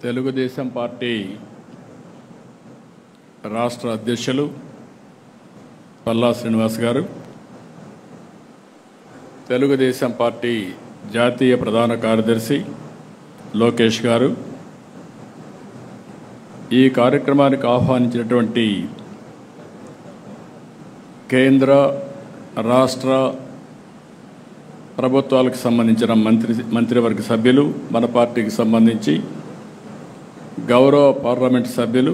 Telugu Desam party రాష్ట్ర అధ్యక్షులు పల్లా శ్రీనివాస్ గారు, తెలుగుదేశం పార్టీ జాతీయ ప్రధాన కార్యదర్శి లోకేష్ గారు, ఈ కార్యక్రమానికి ఆహ్వానించినటువంటి కేంద్ర రాష్ట్ర ప్రభుత్వాలకు సంబంధించిన మంత్రివర్గ సభ్యులు, మన పార్టీకి సంబంధించి గౌరవ పార్లమెంట్ సభ్యులు,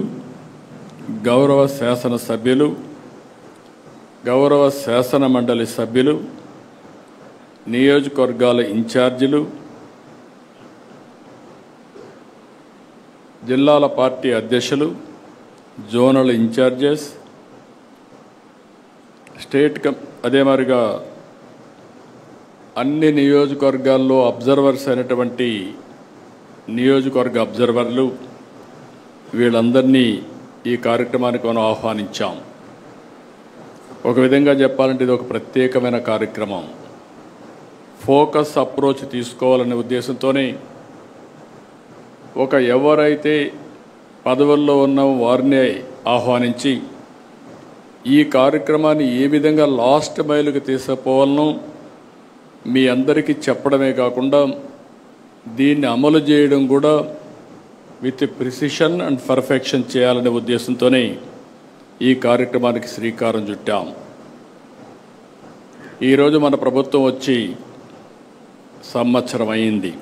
గౌరవ శాసన సభ్యులు, గౌరవ శాసన మండలి సభ్యులు, నియోజకవర్గాల ఇన్ఛార్జీలు, జిల్లాల పార్టీ అధ్యక్షులు, జోనల్ ఇన్ఛార్జెస్, అదే మరిగా అన్ని నియోజకవర్గాల్లో అబ్జర్వర్స్ అయినటువంటి నియోజకవర్గ అబ్జర్వర్లు, వీళ్ళందరినీ ఈ కార్యక్రమానికి మనం ఆహ్వానించాం. ఒక విధంగా చెప్పాలంటే ఇది ఒక ప్రత్యేకమైన కార్యక్రమం. ఫోకస్ అప్రోచ్ తీసుకోవాలనే ఉద్దేశంతోనే ఎవరైతే పదవుల్లో ఉన్న వారిని ఆహ్వానించి ఈ కార్యక్రమాన్ని ఏ విధంగా లాస్ట్ మైలుకి తీసుకుపోవాలనో మీ అందరికీ చెప్పడమే కాకుండా దీన్ని అమలు చేయడం కూడా విత్ ప్రిసిషన్ అండ్ పర్ఫెక్షన్ చేయాలనే ఉద్దేశంతోనే ఈ కార్యక్రమానికి శ్రీకారం చుట్టాం. ఈరోజు మన ప్రభుత్వం వచ్చి సంవత్సరం అయింది.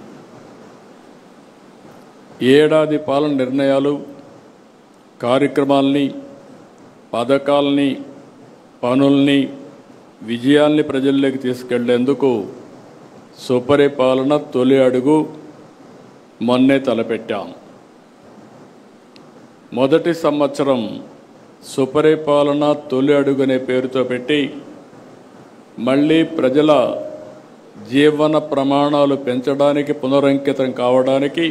ఏడాది పాలన నిర్ణయాలు, కార్యక్రమాల్ని, పథకాలని, పనుల్ని, విజయాల్ని ప్రజల్లోకి తీసుకెళ్లేందుకు సుపరిపాలన తొలి అడుగు మొన్నే తలపెట్టాం. మొదటి సంవత్సరం సుపరిపాలన తొలి అడుగు అనే పేరుతో పెట్టి మళ్ళీ ప్రజల జీవన ప్రమాణాలు పెంచడానికి, పునరంకితం కావడానికి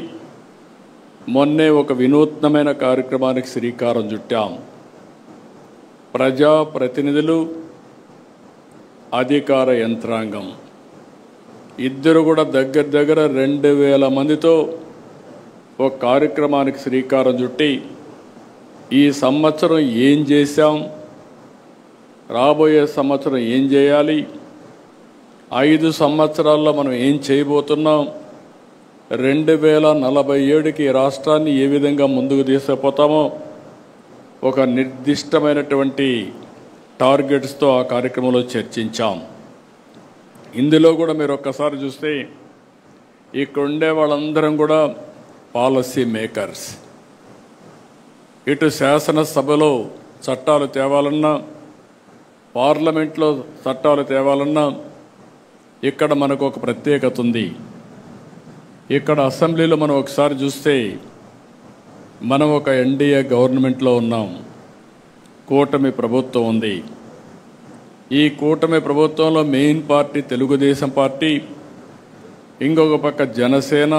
మొన్నే ఒక వినూత్నమైన కార్యక్రమానికి శ్రీకారం చుట్టాం. ప్రజాప్రతినిధులు, అధికార యంత్రాంగం ఇద్దరు కూడా దగ్గర 2000 మందితో ఒక కార్యక్రమానికి శ్రీకారం చుట్టి ఈ సంవత్సరం ఏం చేశాం, రాబోయే సంవత్సరం ఏం చేయాలి, 5 సంవత్సరాల్లో మనం ఏం చేయబోతున్నాం, 2047కి రాష్ట్రాన్ని ఏ విధంగా ముందుకు తీసుకుపోతామో ఒక నిర్దిష్టమైనటువంటి టార్గెట్స్తో ఆ కార్యక్రమంలో చర్చించాం. ఇందులో కూడా మీరు ఒక్కసారి చూస్తే ఇక్కడ ఉండే వాళ్ళందరం కూడా పాలసీ మేకర్స్. ఇటు శాసనసభలో చట్టాలు తేవాలన్నా, పార్లమెంట్లో చట్టాలు తేవాలన్నా ఇక్కడ మనకు ఒక ప్రత్యేకత ఉంది. ఇక్కడ అసెంబ్లీలో మనం ఒకసారి చూస్తే మనం ఒక ఎన్డీఏ గవర్నమెంట్లో ఉన్నాం, కూటమి ప్రభుత్వం ఉంది. ఈ కూటమి ప్రభుత్వంలో మెయిన్ పార్టీ తెలుగుదేశం పార్టీ, ఇంకొక పక్క జనసేన,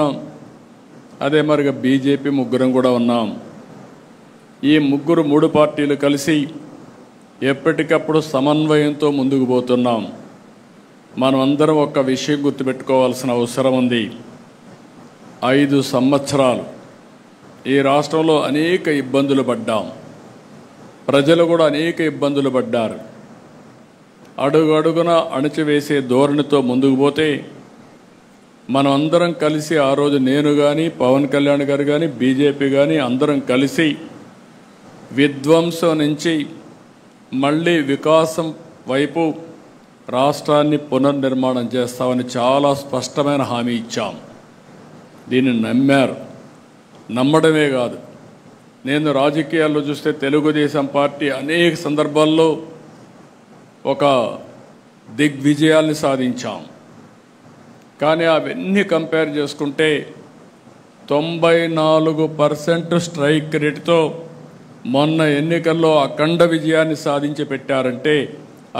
అదే మరిగా బీజేపీ, ముగ్గురం కూడా ఉన్నాం. ఈ ముగ్గురు 3 పార్టీలు కలిసి ఎప్పటికప్పుడు సమన్వయంతో ముందుకు పోతున్నాం. మనం అందరం ఒక్క విషయం గుర్తుపెట్టుకోవాల్సిన అవసరం ఉంది. 5 సంవత్సరాలు ఈ రాష్ట్రంలో అనేక ఇబ్బందులు పడ్డాం. ప్రజలు కూడా అనేక ఇబ్బందులు పడ్డారు. అడుగడుగున అణచివేసే ధోరణితో ముందుకు పోతే మనం అందరం కలిసి ఆ రోజు నేను కానీ, పవన్ కళ్యాణ్ గారు కానీ, బీజేపీ కానీ అందరం కలిసి విధ్వంసం నుంచి మళ్ళీ వికాసం వైపు రాష్ట్రాన్ని పునర్నిర్మాణం చేస్తామని చాలా స్పష్టమైన హామీ ఇచ్చాం. దీన్ని నమ్మారు. నమ్మడమే కాదు, నేను రాజకీయాల్లో చూస్తే తెలుగుదేశం పార్టీ అనేక సందర్భాల్లో ఒక దిగ్విజయాల్ని సాధించాం. కానీ అవన్నీ కంపేర్ చేసుకుంటే 94% స్ట్రైక్ రేటుతో మొన్న ఎన్నికల్లో అఖండ విజయాన్ని సాధించి పెట్టారంటే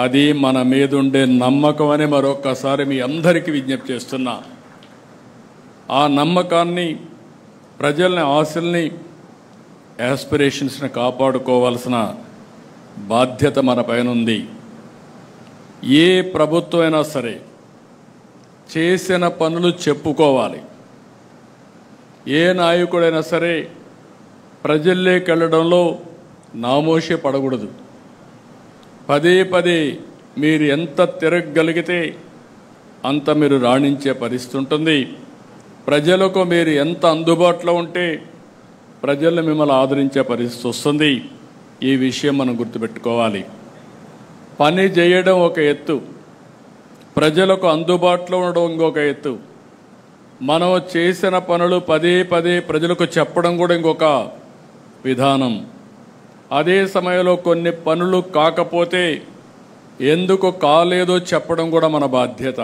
అది మన మీద ఉండే నమ్మకం అని మరొక్కసారి మీ అందరికీ విజ్ఞప్తి చేస్తున్నా. ఆ నమ్మకాన్ని, ప్రజల్ని, ఆశల్ని, యాస్పిరేషన్స్ని కాపాడుకోవాల్సిన బాధ్యత మన పైన ఉంది. ఏ ప్రభుత్వం అయినా సరే చేసిన పనులు చెప్పుకోవాలి. ఏ నాయకుడైనా సరే ప్రజల్లోకి వెళ్ళడంలో నామోషి పడకూడదు. పదే పదే మీరు ఎంత తిరగగలిగితే అంత మీరు రాణించే పరిస్థితి ఉంటుంది. ప్రజలకు మీరు ఎంత అందుబాటులో ఉంటే ప్రజలు మిమ్మల్ని ఆదరించే పరిస్థితి వస్తుంది. ఈ విషయం మనం గుర్తుపెట్టుకోవాలి. పని చేయడం ఒక ఎత్తు, ప్రజలకు అందుబాటులో ఉండడం ఇంకొక ఎత్తు. మనం చేసిన పనులు పదే పదే ప్రజలకు చెప్పడం కూడా ఇంకొక విధానం. అదే సమయంలో కొన్ని పనులు కాకపోతే ఎందుకు కాలేదో చెప్పడం కూడా మన బాధ్యత.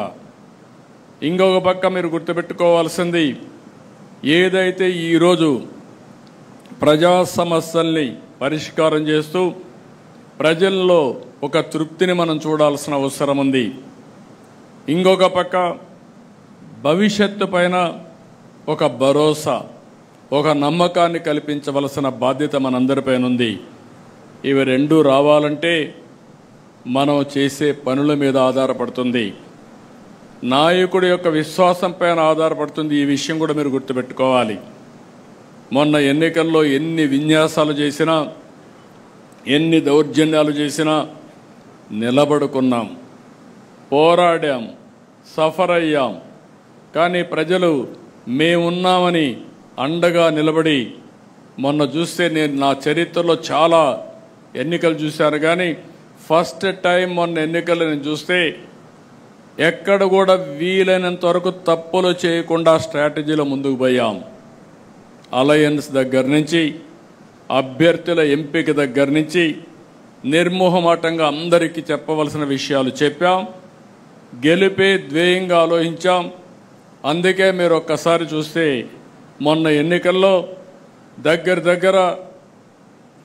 ఇంకొక పక్క మీరు గుర్తుపెట్టుకోవాల్సింది, ఏదైతే ఈరోజు ప్రజా సమస్యల్ని పరిష్కారం చేస్తూ ప్రజల్లో ఒక తృప్తిని మనం చూడాల్సిన అవసరం ఉంది. ఇంకొక పక్క భవిష్యత్తు పైన ఒక భరోసా, ఒక నమ్మకాన్ని కల్పించవలసిన బాధ్యత మనందరిపైన ఉంది. ఇవి రెండూ రావాలంటే మనం చేసే పనుల మీద ఆధారపడుతుంది, నాయకుడి యొక్క విశ్వాసం పైన ఆధారపడుతుంది. ఈ విషయం కూడా మీరు గుర్తుపెట్టుకోవాలి. మొన్న ఎన్నికల్లో ఎన్ని విన్యాసాలు చేసినా, ఎన్ని దౌర్జన్యాలు చేసినా నిలబడుకున్నాం, పోరాడాం, సఫర్ అయ్యాం. కానీ ప్రజలు మేమున్నామని అండగా నిలబడి, మొన్న చూస్తే నేను నా చరిత్రలో చాలా ఎన్నికలు చూశాను, కానీ ఫస్ట్ టైం మొన్న ఎన్నికలు నేను చూస్తే ఎక్కడ కూడా వీలైనంత వరకు తప్పులు చేయకుండా స్ట్రాటజీలో ముందుకు పోయాం. అలయన్స్ దగ్గర నుంచి, అభ్యర్థుల ఎంపిక దగ్గర నుంచి నిర్మోహమాటంగా అందరికీ చెప్పవలసిన విషయాలు చెప్పాం. గెలిపే ధ్యేయంగా ఆలోచించాం. అందుకే మీరు ఒక్కసారి చూస్తే మొన్న ఎన్నికల్లో దగ్గర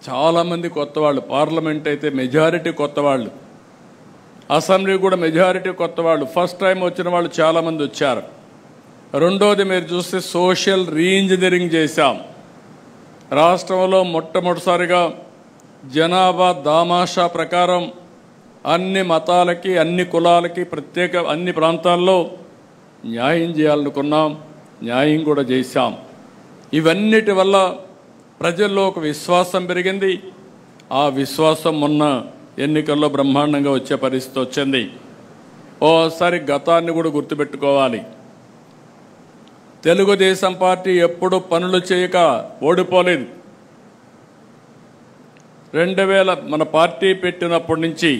చాలామంది కొత్త వాళ్ళు, పార్లమెంట్ అయితే మెజారిటీ కొత్త వాళ్ళు, అసెంబ్లీ కూడా మెజారిటీ కొత్త వాళ్ళు, ఫస్ట్ టైం వచ్చిన వాళ్ళు చాలామంది వచ్చారు. రెండోది మీరు చూస్తే సోషల్ రీఇంజనీరింగ్ చేశాం. రాష్ట్రంలో మొట్టమొదటిసారిగా జనాభా దామాషా ప్రకారం అన్ని మతాలకి, అన్ని కులాలకి ప్రత్యేక అన్ని ప్రాంతాల్లో న్యాయం చేయాలనుకున్నాం, న్యాయం కూడా చేశాం. ఇవన్నిటి వల్ల ప్రజల్లో ఒక విశ్వాసం పెరిగింది. ఆ విశ్వాసం మొన్న ఎన్నికల్లో బ్రహ్మాండంగా వచ్చే పరిస్థితి వచ్చింది. ఓసారి గతాన్ని కూడా గుర్తుపెట్టుకోవాలి. తెలుగుదేశం పార్టీ ఎప్పుడు పనులు చేయక ఓడిపోలేదు. 2000 మన పార్టీ పెట్టినప్పటి నుంచి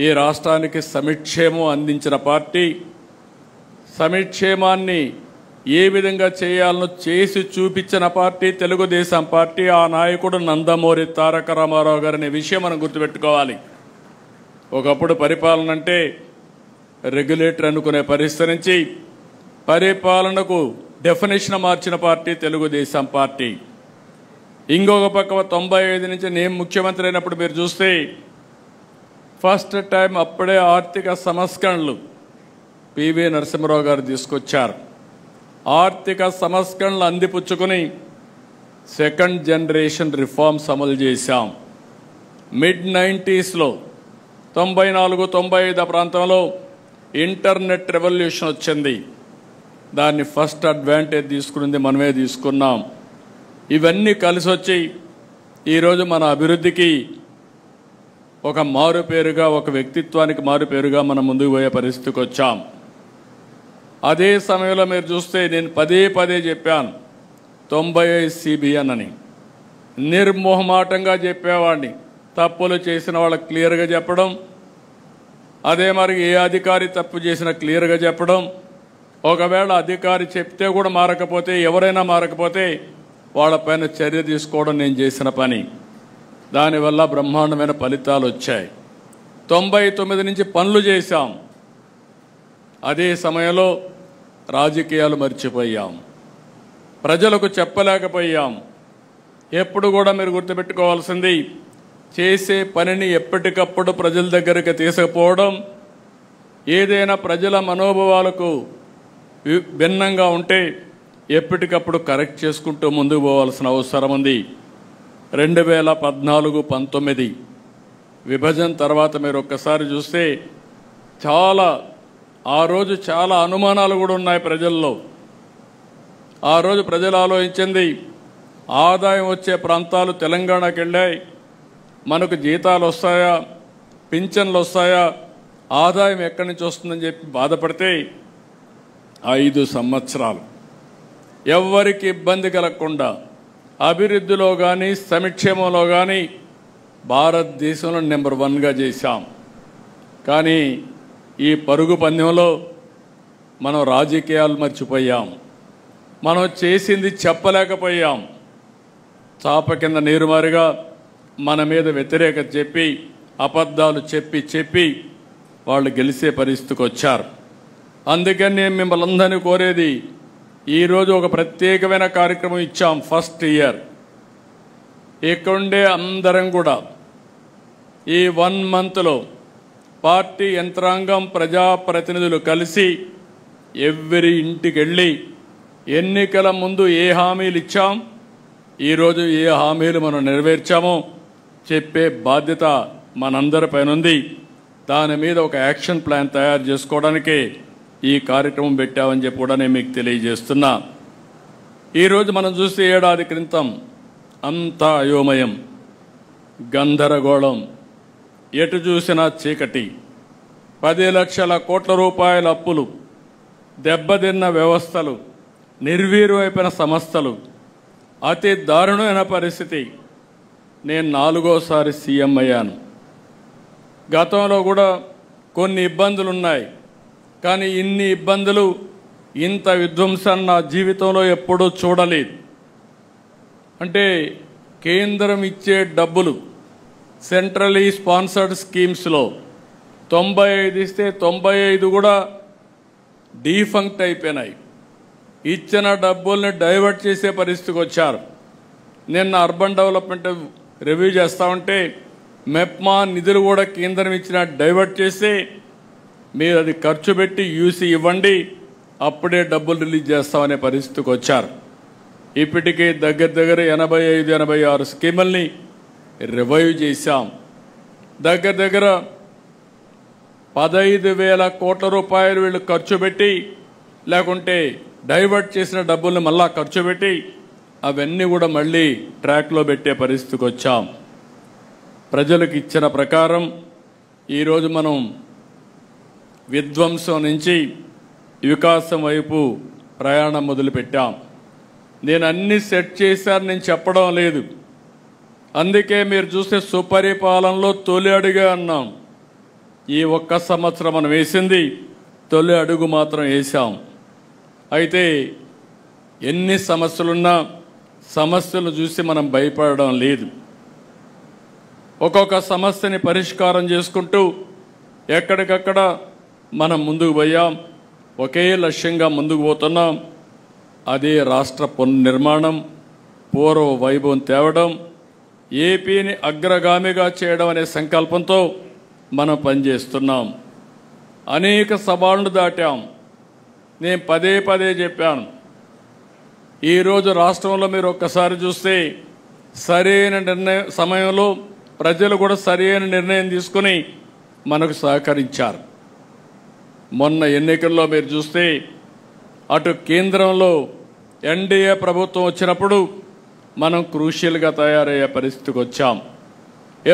ఈ రాష్ట్రానికి సంక్షేమం అందించిన పార్టీ, సంక్షేమాన్ని ఏ విధంగా చేయాలనో చేసి చూపించిన పార్టీ తెలుగుదేశం పార్టీ. ఆ నాయకుడు నందమూరి తారక రామారావు గారనే విషయం మనం గుర్తుపెట్టుకోవాలి. ఒకప్పుడు పరిపాలన అంటే రెగ్యులేటర్ అనుకునే పరిస్థితి నుంచి పరిపాలనకు డెఫినేషన్ మార్చిన పార్టీ తెలుగుదేశం పార్టీ. ఇంకొక పక్క 95 నుంచి నేను ముఖ్యమంత్రి అయినప్పుడు మీరు చూస్తే ఫస్ట్ టైం అప్పుడే ఆర్థిక సంస్కరణలు పివి నరసింహారావు గారు తీసుకొచ్చారు. ఆర్థిక సంస్కరణలు అందిపుచ్చుకొని సెకండ్ జనరేషన్ రిఫార్మ్స్ అమలు చేశాం. మిడ్-90sలో 94-95 ప్రాంతంలో ఇంటర్నెట్ రెవల్యూషన్ వచ్చింది. దాన్ని ఫస్ట్ అడ్వాంటేజ్ తీసుకున్నది మనమే తీసుకున్నాం. ఇవన్నీ కలిసి వచ్చి ఈరోజు మన అభివృద్ధికి ఒక మారుపేరుగా, ఒక వ్యక్తిత్వానికి మారుపేరుగా మనం ముందుకు పోయే పరిస్థితికి వచ్చాం. అదే సమయంలో మీరు చూస్తే నేను పదే చెప్పాను 95 CBN అని. నిర్మోహమాటంగా చెప్పేవాడిని. తప్పులు చేసిన వాళ్ళకి క్లియర్గా చెప్పడం, అదే మరి ఏ అధికారి తప్పు చేసినా క్లియర్గా చెప్పడం. ఒకవేళ అధికారి చెప్తే కూడా మారకపోతే, ఎవరైనా మారకపోతే వాళ్ళపైన చర్య తీసుకోవడం నేను చేసిన పని. దానివల్ల బ్రహ్మాండమైన ఫలితాలు వచ్చాయి. 99 నుంచి పనులు చేశాం. అదే సమయంలో రాజకీయాలు మర్చిపోయాం, ప్రజలకు చెప్పలేకపోయాం. ఎప్పుడు కూడా మీరు గుర్తుపెట్టుకోవాల్సింది, చేసే పనిని ఎప్పటికప్పుడు ప్రజల దగ్గరికి తీసుకుపోవడం. ఏదైనా ప్రజల మనోభావాలకు భిన్నంగా ఉంటే ఎప్పటికప్పుడు కరెక్ట్ చేసుకుంటూ ముందుకు పోవాల్సిన అవసరం ఉంది. 2014-19 విభజన తర్వాత మీరు ఒక్కసారి చూస్తే ఆ రోజు చాలా అనుమానాలు కూడా ఉన్నాయి ప్రజల్లో. ఆ రోజు ప్రజలు ఆలోచించింది, ఆదాయం వచ్చే ప్రాంతాలు తెలంగాణకి వెళ్ళాయి, మనకు జీతాలు వస్తాయా, పింఛన్లు వస్తాయా, ఆదాయం ఎక్కడి నుంచి వస్తుందని చెప్పి బాధపడితే 5 సంవత్సరాలు ఎవ్వరికి ఇబ్బంది కలగకుండా అభివృద్ధిలో కానీ సంక్షేమంలో కానీ భారతదేశంలో నెంబర్ 1గా చేశాం. కానీ ఈ పరుగు పందెంలో మనం రాజకీయాలు మర్చిపోయాం. మనం చేసింది చెప్పలేకపోయాం. చాప కింద నీరుమారుగా మన మీద వ్యతిరేకత చెప్పి అబద్ధాలు చెప్పి వాళ్ళు గెలిచే పరిస్థితికి వచ్చారు. అందుకని నేను మిమ్మల్ని అందరినీ కోరేది, ఈరోజు ఒక ప్రత్యేకమైన కార్యక్రమం ఇచ్చాం. ఫస్ట్ ఇయర్ ఇక్కడుండే అందరం కూడా ఈ 1 మంత్లో పార్టీ యంత్రాంగం, ప్రజాప్రతినిధులు కలిసి ఎవ్రీ ఇంటికి వెళ్ళి ఎన్నికల ముందు ఏ హామీలు ఇచ్చాం, ఈరోజు ఏ హామీలు మనం నెరవేర్చామో చెప్పే బాధ్యత మనందరిపైన ఉంది. దాని మీద ఒక యాక్షన్ ప్లాన్ తయారు చేసుకోవడానికే ఈ కార్యక్రమం పెట్టామని చెప్పి కూడా నేను మీకు తెలియజేస్తున్నా. ఈరోజు మనం చూస్తే ఏడాది క్రితం అంతా అయోమయం, గందరగోళం, ఎటు చూసినా చీకటి, 10 లక్షల కోట్ల రూపాయల అప్పులు, దెబ్బతిన్న వ్యవస్థలు, నిర్వీర్యమైపోయిన సంస్థలు, అతి దారుణమైన పరిస్థితి. నేను 4వసారి సీఎం అయ్యాను. గతంలో కూడా కొన్ని ఇబ్బందులు ఉన్నాయి, కానీ ఇన్ని ఇబ్బందులు, ఇంత విధ్వంసాన్ని నా జీవితంలో ఎప్పుడూ చూడలేదు. అంటే కేంద్రం ఇచ్చే డబ్బులు సెంట్రలీ స్పాన్సర్డ్ స్కీమ్స్లో 95 ఇస్తే 95 కూడా డీఫంక్ట్ అయిపోయినాయి. ఇచ్చిన డబ్బుల్ని డైవర్ట్ చేసే పరిస్థితికి వచ్చారు. నిన్న అర్బన్ డెవలప్మెంట్ రివ్యూ చేస్తా ఉంటే మెప్మా నిధులు కూడా కేంద్రం ఇచ్చిన డైవర్ట్ చేసి మీరు అది ఖర్చు పెట్టి యూసీ ఇవ్వండి, అప్పుడే డబ్బులు రిలీజ్ చేస్తామనే పరిస్థితికి వచ్చారు. ఇప్పటికే దగ్గర 85-86 స్కీముల్ని రివైవ్ చేశాం. దగ్గర 15,000 కోట్ల రూపాయలు వీళ్ళు ఖర్చు పెట్టి, లేకుంటే డైవర్ట్ చేసిన డబ్బుల్ని మళ్ళా ఖర్చు పెట్టి అవన్నీ కూడా మళ్ళీ ట్రాక్లో పెట్టే పరిస్థితికి వచ్చాం. ప్రజలకు ఇచ్చిన ప్రకారం ఈరోజు మనం విధ్వంసం నుంచి వికాసం వైపు ప్రయాణం మొదలుపెట్టాం. నేను అన్ని సెట్ చేశాను నేను చెప్పడం లేదు. అందుకే మీరు చూస్తే సుపరిపాలనలో తొలి అడుగే అన్నాం. ఈ 1 సంవత్సరం మనం వేసింది తొలి అడుగు మాత్రం వేసాం. అయితే ఎన్ని సమస్యలున్నా సమస్యలు చూసి మనం భయపడడం లేదు. ఒక్కొక్క సమస్యని పరిష్కారం చేసుకుంటూ ఎక్కడికక్కడ మనం ముందుకు పోయాం. ఒకే లక్ష్యంగా ముందుకు పోతున్నాం. అదే రాష్ట్ర పునర్నిర్మాణం, పూర్వ వైభవం తేవడం, ఏపీని అగ్రగామిగా చేయడం అనే సంకల్పంతో మనం పనిచేస్తున్నాం. అనేక సవాళ్లు దాటాం. నేను పదే చెప్పాను. ఈరోజు రాష్ట్రంలో మీరు ఒక్కసారి చూస్తే సరైన సమయంలో ప్రజలు కూడా సరైన నిర్ణయం తీసుకుని మనకు సహకరించారు. మొన్న ఎన్నికల్లో మీరు చూస్తే అటు కేంద్రంలో ఎన్డీఏ ప్రభుత్వం వచ్చినప్పుడు మనం క్రూషియల్గా తయారయ్యే పరిస్థితికి వచ్చాం.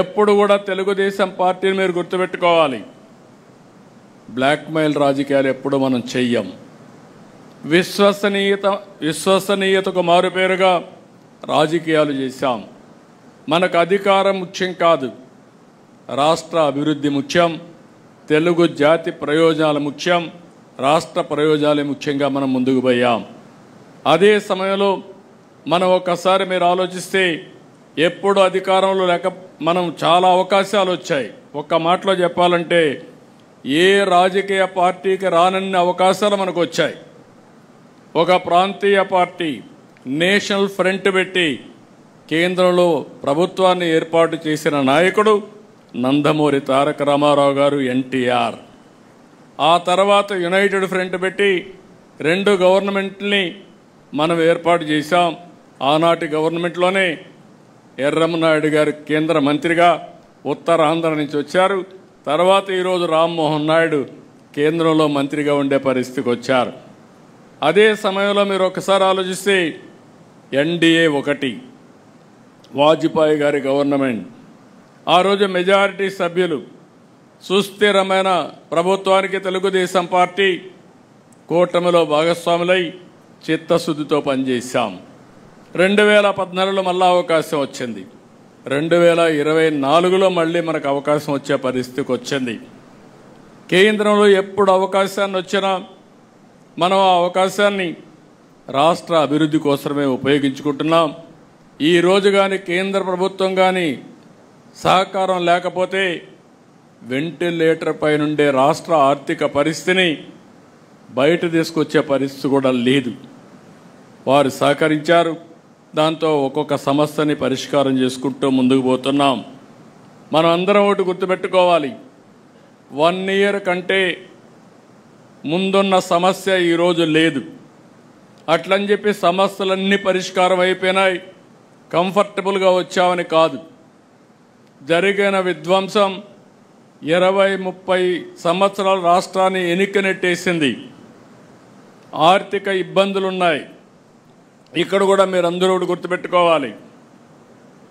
ఎప్పుడు కూడా తెలుగుదేశం పార్టీని మీరు గుర్తుపెట్టుకోవాలి, బ్లాక్మెయిల్ రాజకీయాలు ఎప్పుడు మనం చెయ్యం. విశ్వసనీయతకు మారుపేరుగా రాజకీయాలు చేశాం. మనకు అధికారం ముఖ్యం కాదు, రాష్ట్ర అభివృద్ధి ముఖ్యం, తెలుగు జాతి ప్రయోజనాలు ముఖ్యం, రాష్ట్ర ప్రయోజనాలే ముఖ్యంగా మనం ముందుకు పోయాం. అదే సమయంలో మనం ఒక్కసారి మీరు ఆలోచిస్తే ఎప్పుడు అధికారంలో లేక మనం చాలా అవకాశాలు వచ్చాయి. ఒక్క మాటలో చెప్పాలంటే ఏ రాజకీయ పార్టీకి రానన్ని అవకాశాలు మనకు వచ్చాయి. ఒక ప్రాంతీయ పార్టీ నేషనల్ ఫ్రంట్ పెట్టి కేంద్రంలో ప్రభుత్వాన్ని ఏర్పాటు చేసిన నాయకుడు నందమూరి తారక రామారావు గారు, ఎన్టీఆర్. ఆ తర్వాత యునైటెడ్ ఫ్రంట్ పెట్టి 2 గవర్నమెంట్ని మనం ఏర్పాటు చేశాం. ఆనాటి గవర్నమెంట్లోనే ఎర్రమనాయుడు గారు కేంద్ర మంత్రిగా ఉత్తరాంధ్ర నుంచి వచ్చారు. తర్వాత ఈరోజు రామ్మోహన్ నాయుడు కేంద్రంలో మంత్రిగా ఉండే పరిస్థితికి వచ్చారు. అదే సమయంలో మీరు ఒకసారి ఆలోచిస్తే ఎన్డీఏ 1 వాజ్పేయి గారి గవర్నమెంట్, ఆ రోజు మెజారిటీ సభ్యులు, సుస్థిరమైన ప్రభుత్వానికి తెలుగుదేశం పార్టీ కూటమిలో భాగస్వాములై చిత్తశుద్ధితో పనిచేశాం. 2014లో మళ్ళా అవకాశం వచ్చింది. 2024లో మళ్ళీ మనకు అవకాశం వచ్చే పరిస్థితికి వచ్చింది. కేంద్రంలో ఎప్పుడు అవకాశాన్ని వచ్చినా మనం ఆ అవకాశాన్ని రాష్ట్ర అభివృద్ధి కోసమే ఉపయోగించుకుంటున్నాం. ఈ రోజు కానీ కేంద్ర ప్రభుత్వం కానీ సహకారం లేకపోతే వెంటిలేటర్ పై నుండే రాష్ట్ర ఆర్థిక పరిస్థితిని బయట తీసుకొచ్చే పరిస్థితి కూడా లేదు. వారు సహకరించారు. దాంతో ఒక్కొక్క సమస్యని పరిష్కారం చేసుకుంటూ ముందుకు పోతున్నాం. మనం అందరం ఒకటి గుర్తుపెట్టుకోవాలి, 1 year కంటే ముందున్న సమస్య ఈరోజు లేదు. అట్లని చెప్పి సమస్యలన్నీ పరిష్కారం అయిపోయినాయి, కంఫర్టబుల్గా వచ్చామని కాదు. జరిగిన విధ్వంసం 20-30 సంవత్సరాలు రాష్ట్రాన్ని ఎనికనెట్టేసింది. ఆర్థిక ఇబ్బందులున్నాయి. ఇక్కడ కూడా మీరందరూ గుర్తుపెట్టుకోవాలి,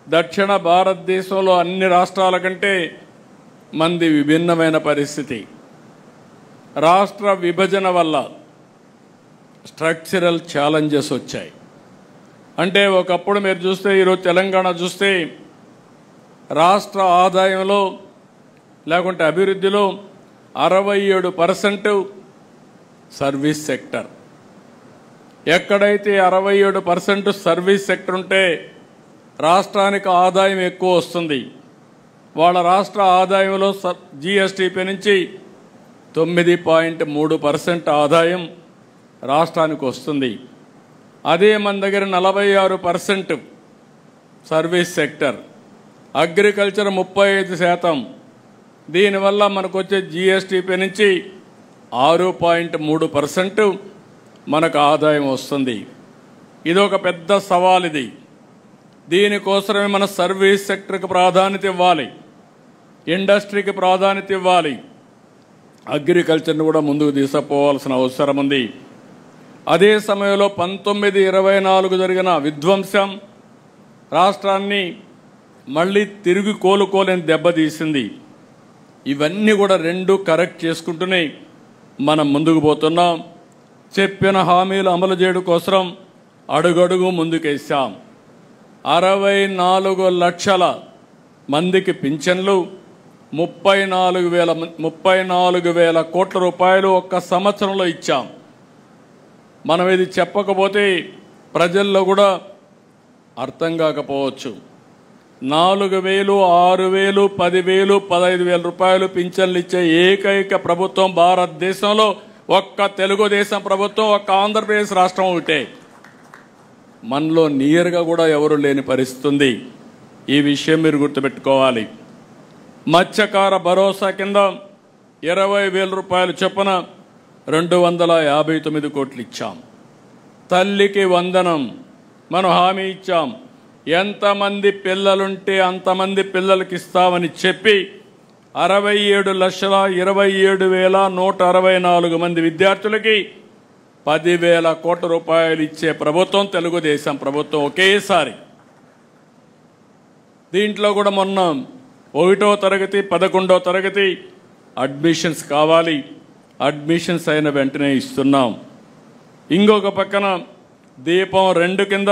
దక్షిణ భారతదేశంలో అన్ని రాష్ట్రాల కంటే మంది విభిన్నమైన పరిస్థితి. రాష్ట్ర విభజన వల్ల స్ట్రక్చరల్ ఛాలెంజెస్ వచ్చాయి. అంటే ఒకప్పుడు మీరు చూస్తే, ఈరోజు తెలంగాణ చూస్తే రాష్ట్ర ఆదాయంలో లేకుంటే అభివృద్ధిలో 67% సర్వీస్ సెక్టర్. ఎక్కడైతే 67% సర్వీస్ సెక్టర్ ఉంటే రాష్ట్రానికి ఆదాయం ఎక్కువ వస్తుంది. వాళ్ళ రాష్ట్ర ఆదాయంలో జీఎస్టీపీ నుంచి 9.3% ఆదాయం రాష్ట్రానికి వస్తుంది. అదే మన దగ్గర 46% సర్వీస్ సెక్టర్, అగ్రికల్చర్ 35%. దీనివల్ల మనకు వచ్చే జీఎస్టీపీ నుంచి 6.3% మనకు ఆదాయం వస్తుంది. ఇది ఒక పెద్ద సవాల్. దీనికోసమే మన సర్వీస్ సెక్టర్కి ప్రాధాన్యత ఇవ్వాలి, ఇండస్ట్రీకి ప్రాధాన్యత ఇవ్వాలి, అగ్రికల్చర్ని కూడా ముందుకు తీసుకుపోవాల్సిన అవసరం ఉంది. అదే సమయంలో 1924 జరిగిన విధ్వంసం రాష్ట్రాన్ని మళ్ళీ తిరిగి కోలుకోలేని దెబ్బతీసింది. ఇవన్నీ కూడా రెండు కరెక్ట్ చేసుకుంటూనే మనం ముందుకు పోతున్నాం. చెప్పిన హామీలు అమలు చేయడం కోసం అడుగడుగు ముందుకేసాం. 64 లక్షల మందికి పింఛన్లు, 34 వేల కోట్ల రూపాయలు ఒక్క సంవత్సరంలో ఇచ్చాం. మనం ఇది చెప్పకపోతే ప్రజల్లో కూడా అర్థం కాకపోవచ్చు. 4,000, 6,000, 10,000, 15,000 రూపాయలు పింఛన్లు ఇచ్చే ఏకైక ప్రభుత్వం భారతదేశంలో ఒక్క తెలుగుదేశం ప్రభుత్వం, ఒక్క ఆంధ్రప్రదేశ్ రాష్ట్రం ఒకటే. మనలో నియర్గా కూడా ఎవరు లేని పరిస్థితి ఉంది. ఈ విషయం మీరు గుర్తుపెట్టుకోవాలి. మత్స్యకార భరోసా కింద 20,000 రూపాయలు చొప్పున 259 కోట్లు ఇచ్చాం. తల్లికి వందనం మనం హామీ ఇచ్చాం. ఎంతమంది పిల్లలుంటే అంతమంది పిల్లలకి ఇస్తామని చెప్పి 67,27,164 మంది విద్యార్థులకి 10,000 కోట్ల రూపాయలు ఇచ్చే ప్రభుత్వం తెలుగుదేశం ప్రభుత్వం ఒకేసారి. దీంట్లో కూడా మొన్న 1వ తరగతి 11వ తరగతి అడ్మిషన్స్ కావాలి, అడ్మిషన్స్ అయిన వెంటనే ఇస్తున్నాం. ఇంకొక పక్కన దీపం 2 కింద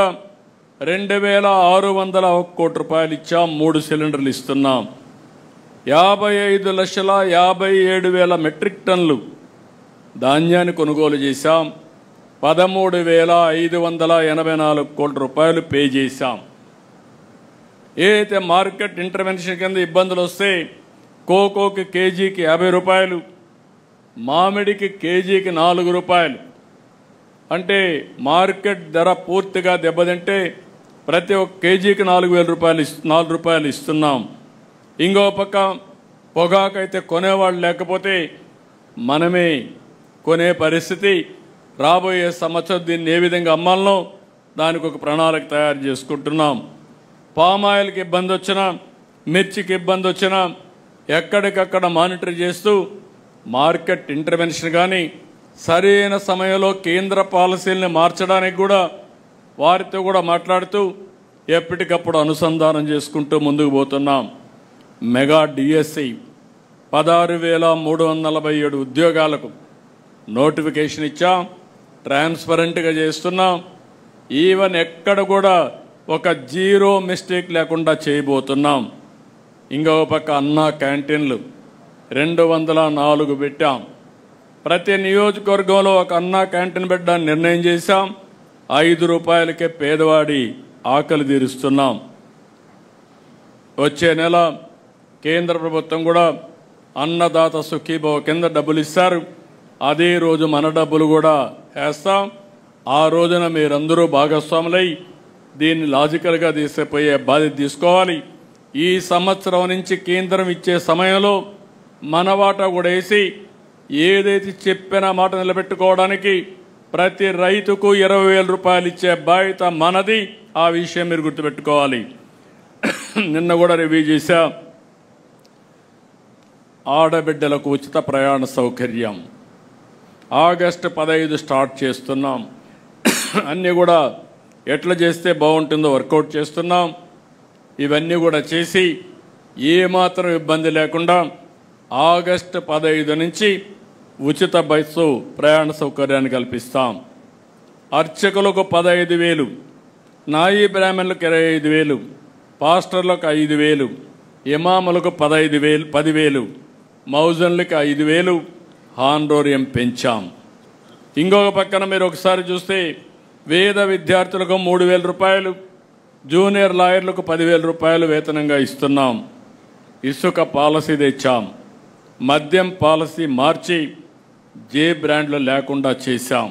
2,601 కోట్ల రూపాయలు ఇచ్చాం. 3 సిలిండర్లు ఇస్తున్నాం. 55,57,000 మెట్రిక్ టన్నులు ధాన్యాన్ని కొనుగోలు చేశాం. 13,584 కోట్ల రూపాయలు పే చేశాం. ఏదైతే మార్కెట్ ఇంటర్వెన్షన్ కింద ఇబ్బందులు వస్తే కోకోకి కేజీకి 50 రూపాయలు, మామిడికి కేజీకి 4 రూపాయలు, అంటే మార్కెట్ ధర పూర్తిగా దెబ్బతింటే ప్రతి ఒక్క కేజీకి 4 రూపాయలు ఇస్తున్నాం. ఇంకో పక్క పొగాకైతే కొనేవాళ్ళు లేకపోతే మనమే కొనే పరిస్థితి. రాబోయే సంవత్సరం దీన్ని ఏ విధంగా అమ్మాలనో దానికి ఒక ప్రణాళిక తయారు చేసుకుంటున్నాం. పామాయిల్కి ఇబ్బంది వచ్చినా, మిర్చికి ఇబ్బంది వచ్చినా ఎక్కడికక్కడ మానిటర్ చేస్తూ మార్కెట్ ఇంటర్వెన్షన్ కానీ సరైన సమయంలో కేంద్ర పాలసీల్ని మార్చడానికి కూడా వారితో కూడా మాట్లాడుతూ ఎప్పటికప్పుడు అనుసంధానం చేసుకుంటూ ముందుకు పోతున్నాం. మెగా డిఎస్సి 16,347 ఉద్యోగాలకు నోటిఫికేషన్ ఇచ్చాం. ట్రాన్స్పరెంట్గా చేస్తున్నాం. ఈవెన్ ఎక్కడ కూడా ఒక జీరో మిస్టేక్ లేకుండా చేయబోతున్నాం. ఇంకో పక్క అన్నా క్యాంటీన్లు 204 పెట్టాం. ప్రతి నియోజకవర్గంలో ఒక అన్నా క్యాంటీన్ పెట్టడానికి నిర్ణయం చేశాం. 5 రూపాయలకే పేదవాడి ఆకలి తీరుస్తున్నాం. వచ్చే నెల కేంద్ర ప్రభుత్వం కూడా అన్నదాత సుఖీభవ కింద డబ్బులు ఇస్తారు. అదే రోజు మన డబ్బులు కూడా వేస్తాం. ఆ రోజున మీరందరూ భాగస్వాములై దీన్ని లాజికల్గా తీసుకుపోయే బాధ్యత తీసుకోవాలి. ఈ సంవత్సరం నుంచి కేంద్రం ఇచ్చే సమయంలో మన వాటా కూడా వేసి ఏదైతే చెప్పిన మాట నిలబెట్టుకోవడానికి ప్రతి రైతుకు 20,000 రూపాయలు ఇచ్చే బాధ్యత మనది. ఆ విషయం మీరు గుర్తుపెట్టుకోవాలి. నిన్న కూడా రివ్యూ చేశా. ఆడబిడ్డలకు ఉచిత ప్రయాణ సౌకర్యం ఆగస్టు 15 స్టార్ట్ చేస్తున్నాం. అన్నీ కూడా ఎట్లా చేస్తే బాగుంటుందో వర్కౌట్ చేస్తున్నాం. ఇవన్నీ కూడా చేసి ఏమాత్రం ఇబ్బంది లేకుండా ఆగస్టు 15 నుంచి ఉచిత బస్సు ప్రయాణ సౌకర్యాన్ని కల్పిస్తాం. అర్చకులకు 15,000, నాయీ బ్రాహ్మణులకు 25,000, పాస్టర్లకు 5,000, ఇమాములకు 10,000, మౌజన్లకు 5,000 హానరోరియం పెంచాం. ఇంకొక పక్కన మీరు ఒకసారి చూస్తే వేద విద్యార్థులకు 3,000 రూపాయలు, జూనియర్ లాయర్లకు 10,000 రూపాయలు వేతనంగా ఇస్తున్నాం. ఇసుక పాలసీ తెచ్చాం. మద్యం పాలసీ మార్చి జే బ్రాండ్లు లేకుండా చేశాం.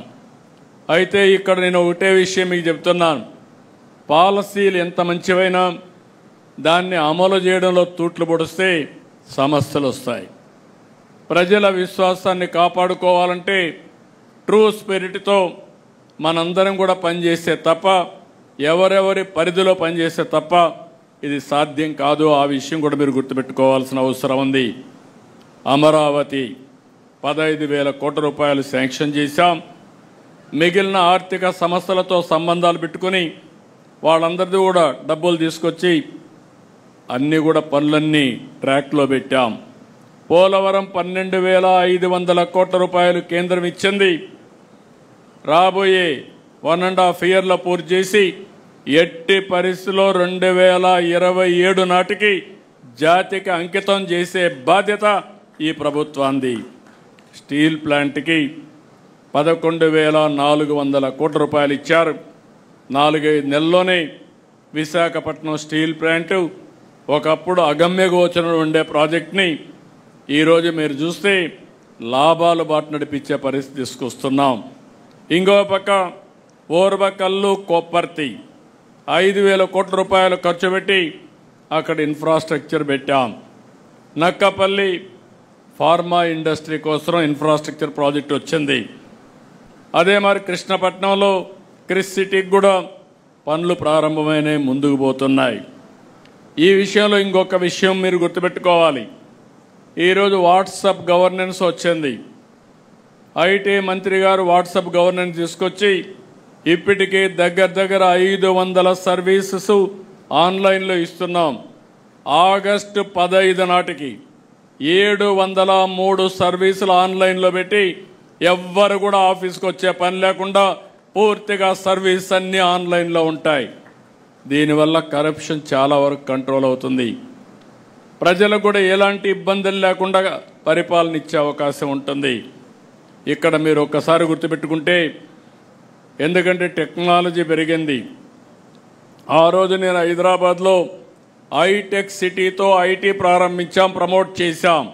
అయితే ఇక్కడ నేను ఒకటే విషయం మీకు చెప్తున్నాను. పాలసీలు ఎంత మంచివైనా దాన్ని అమలు చేయడంలో తూట్లు పొడిస్తే సమస్యలు వస్తాయి. ప్రజల విశ్వాసాన్ని కాపాడుకోవాలంటే ట్రూ స్పిరిట్తో మనందరం కూడా పనిచేస్తే తప్ప, ఎవరెవరి పరిధిలో పనిచేస్తే తప్ప ఇది సాధ్యం కాదు. ఆ విషయం కూడా మీరు గుర్తుపెట్టుకోవాల్సిన అవసరం ఉంది. అమరావతి 15,000 కోట్ల రూపాయలు శాంక్షన్ చేశాం. మిగిలిన ఆర్థిక సంస్థలతో సంబంధాలు పెట్టుకుని వాళ్ళందరిది కూడా డబ్బులు తీసుకొచ్చి అన్నీ కూడా పనులన్నీ ట్రాక్లో పెట్టాం. పోలవరం 12,500 కోట్ల రూపాయలు కేంద్రం ఇచ్చింది. రాబోయే 1.5 ఇయర్లో పూర్తి చేసి ఎట్టి పరిస్థితిలో 2027 నాటికి జాతికి అంకితం చేసే బాధ్యత ఈ ప్రభుత్వాన్ని. స్టీల్ ప్లాంట్కి 11,400 కోట్ల రూపాయలు ఇచ్చారు. 4-5 నెలల్లోనే విశాఖపట్నం స్టీల్ ప్లాంటు ఒకప్పుడు అగమ్య గోచరంలో ఉండే ప్రాజెక్ట్ని ఈరోజు మీరు చూస్తే లాభాలు బాట నడిపించే పరిస్థితి తీసుకొస్తున్నాం. ఇంకో పక్క ఓర్వకల్లు కొప్పర్తి 5,000 కోట్ల రూపాయలు ఖర్చు పెట్టి అక్కడ ఇన్ఫ్రాస్ట్రక్చర్ పెట్టాం. నక్కపల్లి ఫార్మా ఇండస్ట్రీ కోసం ఇన్ఫ్రాస్ట్రక్చర్ ప్రాజెక్ట్ వచ్చింది. అదే మరి కృష్ణపట్నంలో క్రిస్ సిటీకి కూడా పనులు ప్రారంభమైన ముందుకు పోతున్నాయి. ఈ విషయంలో ఇంకొక విషయం మీరు గుర్తుపెట్టుకోవాలి. ఈరోజు వాట్సాప్ గవర్నెన్స్ వచ్చింది. ఐటీ మంత్రి గారు వాట్సాప్ గవర్నెన్స్ తీసుకొచ్చి ఇప్పటికే దగ్గర 500 సర్వీసెస్ ఆన్లైన్లో ఇస్తున్నాం. ఆగస్టు 15 నాటికి 703 సర్వీసులు ఆన్లైన్లో పెట్టి ఎవ్వరు కూడా ఆఫీస్కి వచ్చే పని లేకుండా పూర్తిగా సర్వీస్ అన్నీ ఆన్లైన్లో ఉంటాయి. దీనివల్ల కరప్షన్ చాలా వరకు కంట్రోల్ అవుతుంది. ప్రజలకు కూడా ఎలాంటి ఇబ్బందులు లేకుండా పరిపాలన ఇచ్చే అవకాశం ఉంటుంది. ఇక్కడ మీరు ఒక్కసారి గుర్తుపెట్టుకుంటే, ఎందుకంటే టెక్నాలజీ పెరిగింది. ఆ రోజు నేను హైదరాబాద్లో హైటెక్ సిటీతో ఐటీ ప్రారంభించాం, ప్రమోట్ చేశాం.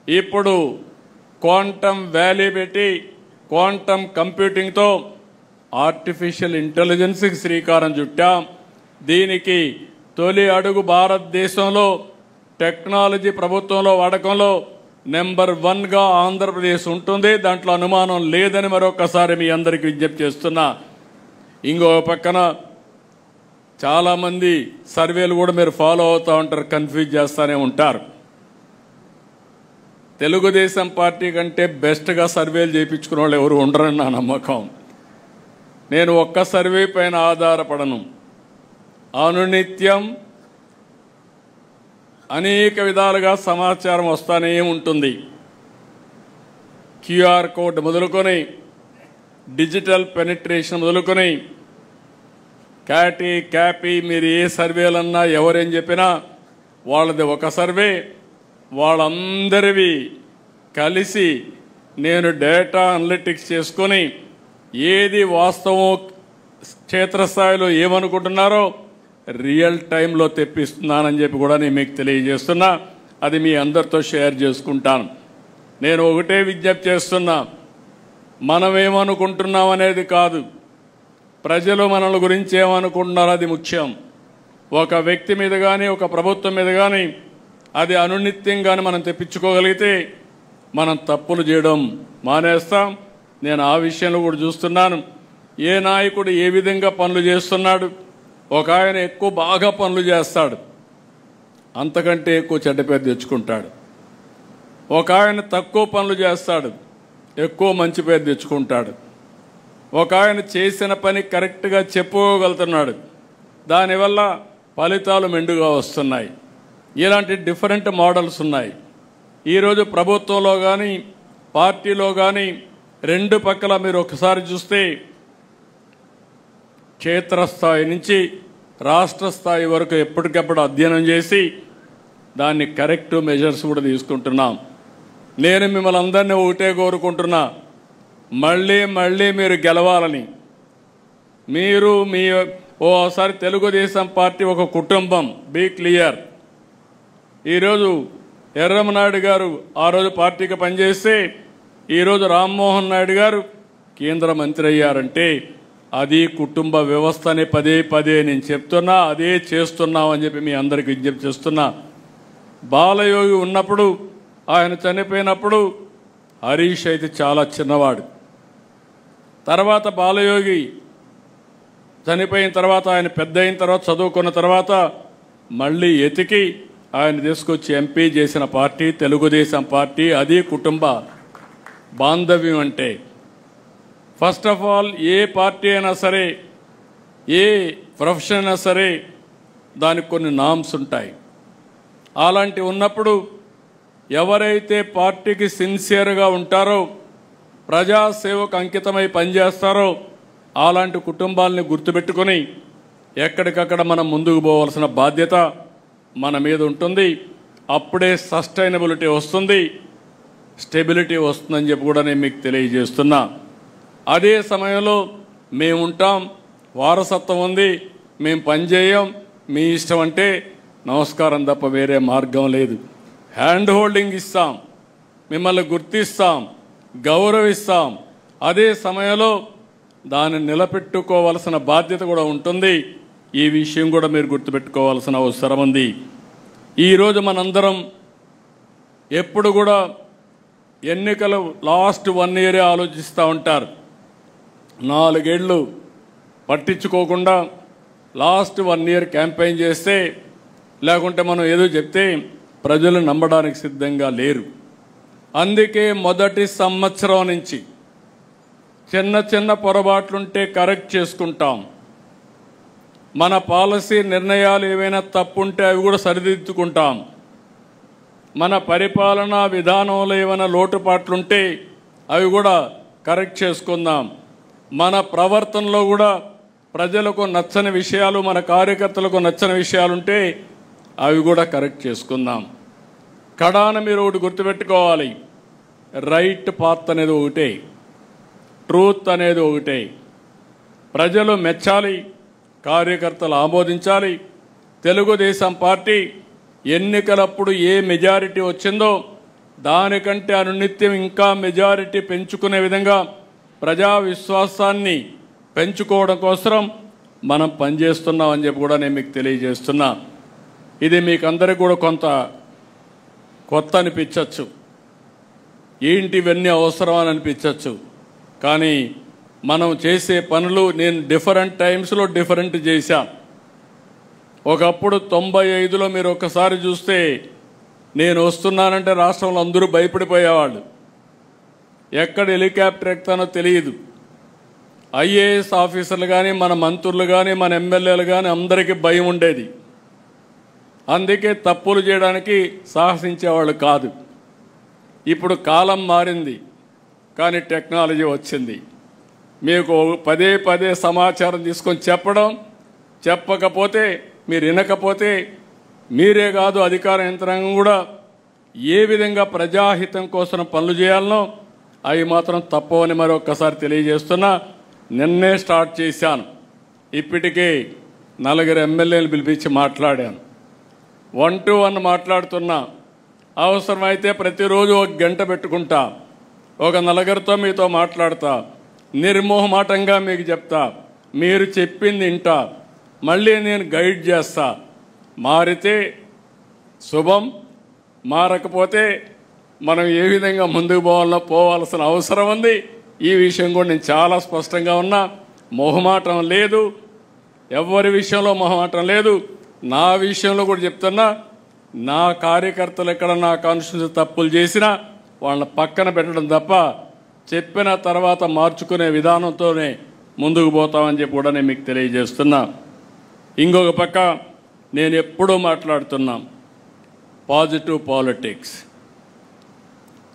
ఇప్పుడు క్వాంటమ్ వ్యాలీ పెట్టి క్వాంటమ్ కంప్యూటింగ్తో ఆర్టిఫిషియల్ ఇంటెలిజెన్స్కి శ్రీకారం చుట్టాం. దీనికి తొలి అడుగు భారతదేశంలో టెక్నాలజీ ప్రభుత్వంలో వాడకంలో నెంబర్ 1గా ఆంధ్రప్రదేశ్ ఉంటుంది. దాంట్లో అనుమానం లేదని మరొకసారి మీ అందరికీ విజ్ఞప్తి చేస్తున్నా. ఇంకో పక్కన చాలామంది సర్వేలు కూడా మీరు ఫాలో అవుతూ ఉంటారు, కన్ఫ్యూజ్ చేస్తూనే ఉంటారు. తెలుగుదేశం పార్టీ కంటే బెస్ట్గా సర్వేలు చేయించుకునే వాళ్ళు ఎవరు ఉండరని నా నమ్మకం. నేను ఒక్క సర్వే పైన ఆధారపడను. అనునిత్యం అనేక విధాలుగా సమాచారం వస్తూనే ఉంటుంది. క్యూఆర్ కోడ్ మొదలుకొని, డిజిటల్ పెనిట్రేషన్ మొదలుకొని, క్యాపీ మీరు ఏ సర్వేలన్నా ఎవరేం చెప్పినా వాళ్ళది ఒక సర్వే. వాళ్ళందరివి కలిసి నేను డేటా అనలిటిక్స్ చేసుకొని ఏది వాస్తవం, క్షేత్రస్థాయిలో ఏమనుకుంటున్నారో రియల్ టైంలో తెప్పిస్తున్నానని చెప్పి కూడా నేను మీకు తెలియజేస్తున్నా. అది మీ అందరితో షేర్ చేసుకుంటాను. నేను ఒకటే విజ్ఞప్తి చేస్తున్నా, మనమేమనుకుంటున్నాం అనేది కాదు, ప్రజలు మనల గురించి ఏమనుకుంటున్నారో అది ముఖ్యం. ఒక వ్యక్తి మీద కానీ ఒక ప్రభుత్వం మీద కానీ అది అనునిత్యంగానే మనం తెప్పించుకోగలిగితే మనం తప్పులు చేయడం మానేస్తాం. నేను ఆ విషయంలో కూడా చూస్తున్నాను. ఏ నాయకుడు ఏ విధంగా పనులు చేస్తున్నాడు. ఒక ఆయన బాగా పనులు చేస్తాడు, అంతకంటే ఎక్కువ చెడ్డ పేరు తెచ్చుకుంటాడు. ఒక ఆయన తక్కువ పనులు చేస్తాడు, ఎక్కువ మంచి పేరు తెచ్చుకుంటాడు. ఒక ఆయన చేసిన పని కరెక్ట్గా చెప్పుకోగలుగుతున్నాడు, దానివల్ల ఫలితాలు మెండుగా వస్తున్నాయి. ఇలాంటి డిఫరెంట్ మోడల్స్ ఉన్నాయి. ఈరోజు ప్రభుత్వంలో కానీ పార్టీలో కానీ రెండు పక్కల మీరు ఒకసారి చూస్తే క్షేత్రస్థాయి నుంచి రాష్ట్ర స్థాయి వరకు ఎప్పటికప్పుడు అధ్యయనం చేసి దాన్ని కరెక్ట్ మెజర్స్ కూడా తీసుకుంటున్నాం. నేను మిమ్మల్ని అందరినీ ఒకటే కోరుకుంటున్నా, మళ్ళీ మీరు గెలవాలని. మీరు ఓసారి తెలుగుదేశం పార్టీ ఒక కుటుంబం, బీ క్లియర్. ఈరోజు ఎర్రమనాయుడు గారు ఆ రోజు పార్టీకి పనిచేస్తే ఈరోజు రామ్మోహన్ నాయుడు గారు కేంద్ర మంత్రి అయ్యారంటే అది కుటుంబ వ్యవస్థని పదే నేను చెప్తున్నా, అదే చేస్తున్నామని చెప్పి మీ అందరికి విజ్ఞప్తి చేస్తున్నా. బాలయోగి ఉన్నప్పుడు, ఆయన చనిపోయినప్పుడు హరీష్ అయితే చాలా చిన్నవాడు. తర్వాత బాలయోగి చనిపోయిన తర్వాత, ఆయన పెద్ద అయిన తర్వాత, చదువుకున్న తర్వాత మళ్ళీ ఎతికి ఆయన తీసుకొచ్చి ఎంపీ చేసిన పార్టీ తెలుగుదేశం పార్టీ. అది కుటుంబ బాంధవ్యం అంటే. First of all A party అయినా సరే, ఏ ప్రొఫెషన్ అయినా సరే దానికి కొన్ని నామ్స్ ఉంటాయి. అలాంటివి ఉన్నప్పుడు ఎవరైతే పార్టీకి సిన్సియర్గా ఉంటారో, ప్రజాసేవకు అంకితమై పనిచేస్తారో అలాంటి కుటుంబాలని గుర్తుపెట్టుకొని ఎక్కడికక్కడ మనం ముందుకు పోవాల్సిన బాధ్యత మన మీద ఉంటుంది. అప్పుడే సస్టైనబిలిటీ వస్తుంది, స్టెబిలిటీ వస్తుందని చెప్పి కూడా నేను మీకు తెలియజేస్తున్నా. అదే సమయంలో మేము ఉంటాం, వారసత్వం ఉంది, మేము పనిచేయం, మీ ఇష్టం అంటే నమస్కారం తప్ప వేరే మార్గం లేదు. హ్యాండ్ హోల్డింగ్ ఇస్తాం, మిమ్మల్ని గుర్తిస్తాం, గౌరవిస్తాం. అదే సమయంలో దాన్ని నిలబెట్టుకోవాల్సిన బాధ్యత కూడా ఉంటుంది. ఈ విషయం కూడా మీరు గుర్తుపెట్టుకోవాల్సిన అవసరం ఉంది. ఈరోజు మనందరం ఎప్పుడు కూడా ఎన్నికలు లాస్ట్ 1 year ఆలోచిస్తూ ఉంటారు. 4 ఏళ్ళు పట్టించుకోకుండా లాస్ట్ 1 year క్యాంపెయిన్ చేస్తే, లేకుంటే మనం ఏదో చెప్తే ప్రజలు నమ్మడానికి సిద్ధంగా లేరు. అందుకే మొదటి సంవత్సరం నుంచి చిన్న పొరపాట్లుంటే కరెక్ట్ చేసుకుంటాం. మన పాలసీ నిర్ణయాలు ఏవైనా తప్పుంటే అవి కూడా సరిదిద్దుకుంటాం. మన పరిపాలనా విధానంలో ఏమైనా లోటుపాట్లుంటే అవి కూడా కరెక్ట్ చేసుకుందాం. మన ప్రవర్తనలో కూడా ప్రజలకు నచ్చని విషయాలు, మన కార్యకర్తలకు నచ్చని విషయాలుంటే అవి కూడా కరెక్ట్ చేసుకుందాం. కడాన మీరు ఒకటి గుర్తుపెట్టుకోవాలి, రైట్ పాత్ అనేది ఒకటే, ట్రూత్ అనేది ఒకటే. ప్రజలు మెచ్చాలి, కార్యకర్తలు ఆమోదించాలి. తెలుగుదేశం పార్టీ ఎన్నికలప్పుడు ఏ మెజారిటీ వచ్చిందో దానికంటే అనునిత్యం ఇంకా మెజారిటీ పెంచుకునే విధంగా ప్రజా విశ్వాసాన్ని పెంచుకోవడం కోసం మనం పనిచేస్తున్నామని చెప్పి కూడా నేను మీకు తెలియజేస్తున్నా. ఇది మీకు అందరికీ కూడా కొంత కొత్త అనిపించవచ్చు, ఏంటి ఇవన్నీ అవసరం అని అనిపించవచ్చు. కానీ మనం చేసే పనులు నేను డిఫరెంట్ టైమ్స్లో డిఫరెంట్ చేశాను. ఒకప్పుడు 95లో మీరు ఒకసారి చూస్తే నేను వస్తున్నానంటే రాష్ట్రంలో అందరూ భయపడిపోయేవాళ్ళు. ఎక్కడ హెలికాప్టర్ ఎక్కుతానో తెలియదు. ఐఏఎస్ ఆఫీసర్లు కానీ, మన మంత్రులు కానీ, మన ఎమ్మెల్యేలు కానీ అందరికీ భయం ఉండేది. అందుకే తప్పులు చేయడానికి సాహసించేవాళ్ళు కాదు. ఇప్పుడు కాలం మారింది, కానీ టెక్నాలజీ వచ్చింది. మీకు పదే పదే సమాచారం తీసుకొని చెప్పకపోతే, మీరు వినకపోతే మీరే కాదు అధికార యంత్రాంగం కూడా ఏ విధంగా ప్రజాహితం కోసం పనులు చేయాలనో అవి మాత్రం తప్పవని మరొక్కసారి తెలియజేస్తున్నా. నిన్నే స్టార్ట్ చేశాను. ఇప్పటికే 4 ఎమ్మెల్యేలు పిలిపించి మాట్లాడాను. 1-to-1 మాట్లాడుతున్నా. అవసరమైతే ప్రతిరోజు 1 గంట పెట్టుకుంటా. ఒక 4 మీతో మాట్లాడతా. నిర్మోహమాటంగా మీకు చెప్తా. మీరు చెప్పింది వింటా. మళ్ళీ నేను గైడ్ చేస్తా. మారితే శుభం, మారకపోతే మనం ఏ విధంగా ముందుకు పోవాల్సిన అవసరం ఉంది. ఈ విషయం కూడా నేను చాలా స్పష్టంగా ఉన్నా. మొహమాటం లేదు, ఎవరి విషయంలో మొహమాటం లేదు. నా విషయంలో కూడా చెప్తున్నా. నా కార్యకర్తలు ఎక్కడ నా కాన్స్టిట్యూన్సీ తప్పులు చేసినా వాళ్ళని పక్కన పెట్టడం తప్ప చెప్పిన తర్వాత మార్చుకునే విధానంతోనే ముందుకు పోతామని చెప్పి కూడా నేను మీకు తెలియజేస్తున్నా. ఇంకొక పక్క నేను ఎప్పుడూ మాట్లాడుతున్నా, పాజిటివ్ పాలిటిక్స్,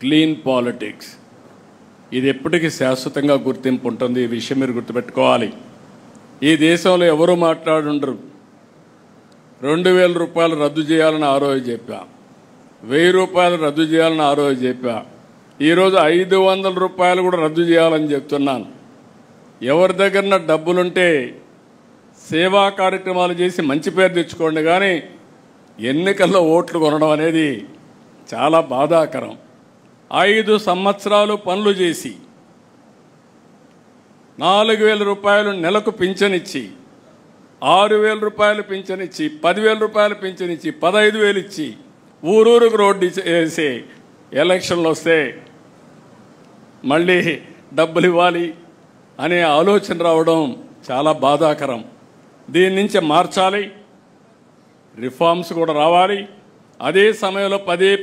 క్లీన్ పాలిటిక్స్. ఇది ఎప్పటికీ శాశ్వతంగా గుర్తింపు ఉంటుంది. ఈ విషయం మీరు గుర్తుపెట్టుకోవాలి. ఈ దేశంలో ఎవరు మాట్లాడుండరు. 2000 రూపాయలు రద్దు చేయాలని ఆ రోజు చెప్పా. 1000 రూపాయలు రద్దు చేయాలని ఆ రోజు చెప్పా. ఈరోజు 500 రూపాయలు కూడా రద్దు చేయాలని చెప్తున్నాను. ఎవరి దగ్గర డబ్బులుంటే సేవా కార్యక్రమాలు చేసి మంచి పేరు తెచ్చుకోండి, కానీ ఎన్నికల్లో ఓట్లు కొనడం అనేది చాలా బాధాకరం. 5 సంవత్సరాలు పనులు చేసి 4000 రూపాయలు నెలకు పింఛనిచ్చి, 6000 రూపాయలు పింఛనిచ్చి, 10,000 రూపాయలు పింఛనిచ్చి, 15,000 ఇచ్చి ఊరూరుకు రోడ్డు వేసి ఎలక్షన్లు వస్తే మళ్ళీ డబ్బులు ఇవ్వాలి అనే ఆలోచన రావడం చాలా బాధాకరం. దీని నుంచి మార్చాలి, రిఫార్మ్స్ కూడా రావాలి. అదే సమయంలో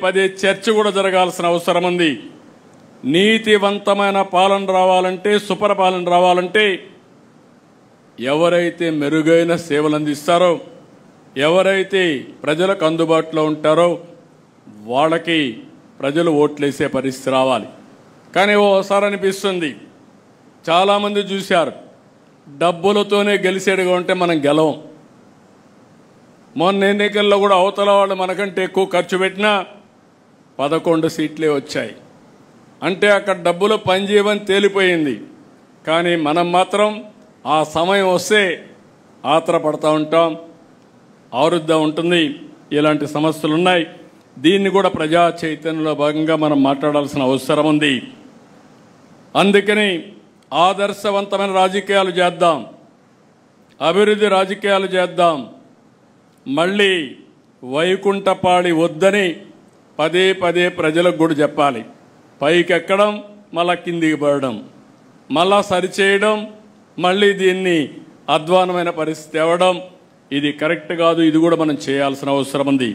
పదే చర్చ కూడా జరగాల్సిన అవసరం ఉంది. నీతివంతమైన పాలన రావాలంటే, సుపరిపాలన రావాలంటే ఎవరైతే మెరుగైన సేవలు అందిస్తారో, ఎవరైతే ప్రజలకు అందుబాటులో ఉంటారో వాళ్ళకి ప్రజలు ఓట్లేసే పరిస్థితి రావాలి. కానీ ఓసారి అనిపిస్తుంది, చాలామంది చూశారు, డబ్బులతోనే గెలిచేడుగా ఉంటే మనం గెలవం. మొన్న ఎన్నికల్లో కూడా అవతల వాళ్ళు మనకంటే ఎక్కువ ఖర్చు పెట్టినా 11 సీట్లే వచ్చాయి. అంటే అక్కడ డబ్బులు పనిచేయమని తేలిపోయింది. కానీ మనం మాత్రం ఆ సమయం వస్తే ఆత్రపడతా ఉంటాం, ఆరుద్దా ఉంటుంది. ఇలాంటి సమస్యలు ఉన్నాయి. దీన్ని కూడా ప్రజా చైతన్యంలో భాగంగా మనం మాట్లాడాల్సిన అవసరం ఉంది. అందుకని ఆదర్శవంతమైన రాజకీయాలు చేద్దాం, అభివృద్ధి రాజకీయాలు చేద్దాం. మళ్ళీ వైకుంఠపాడి వద్దని పదే ప్రజలకు కూడా చెప్పాలి. పైకి ఎక్కడం, మళ్ళా కిందికి పడడం, మళ్ళా సరిచేయడం, మళ్ళీ దీన్ని అధ్వానమైన పరిస్థితి తేవడం ఇది కరెక్ట్ కాదు. ఇది కూడా మనం చేయాల్సిన అవసరం ఉంది.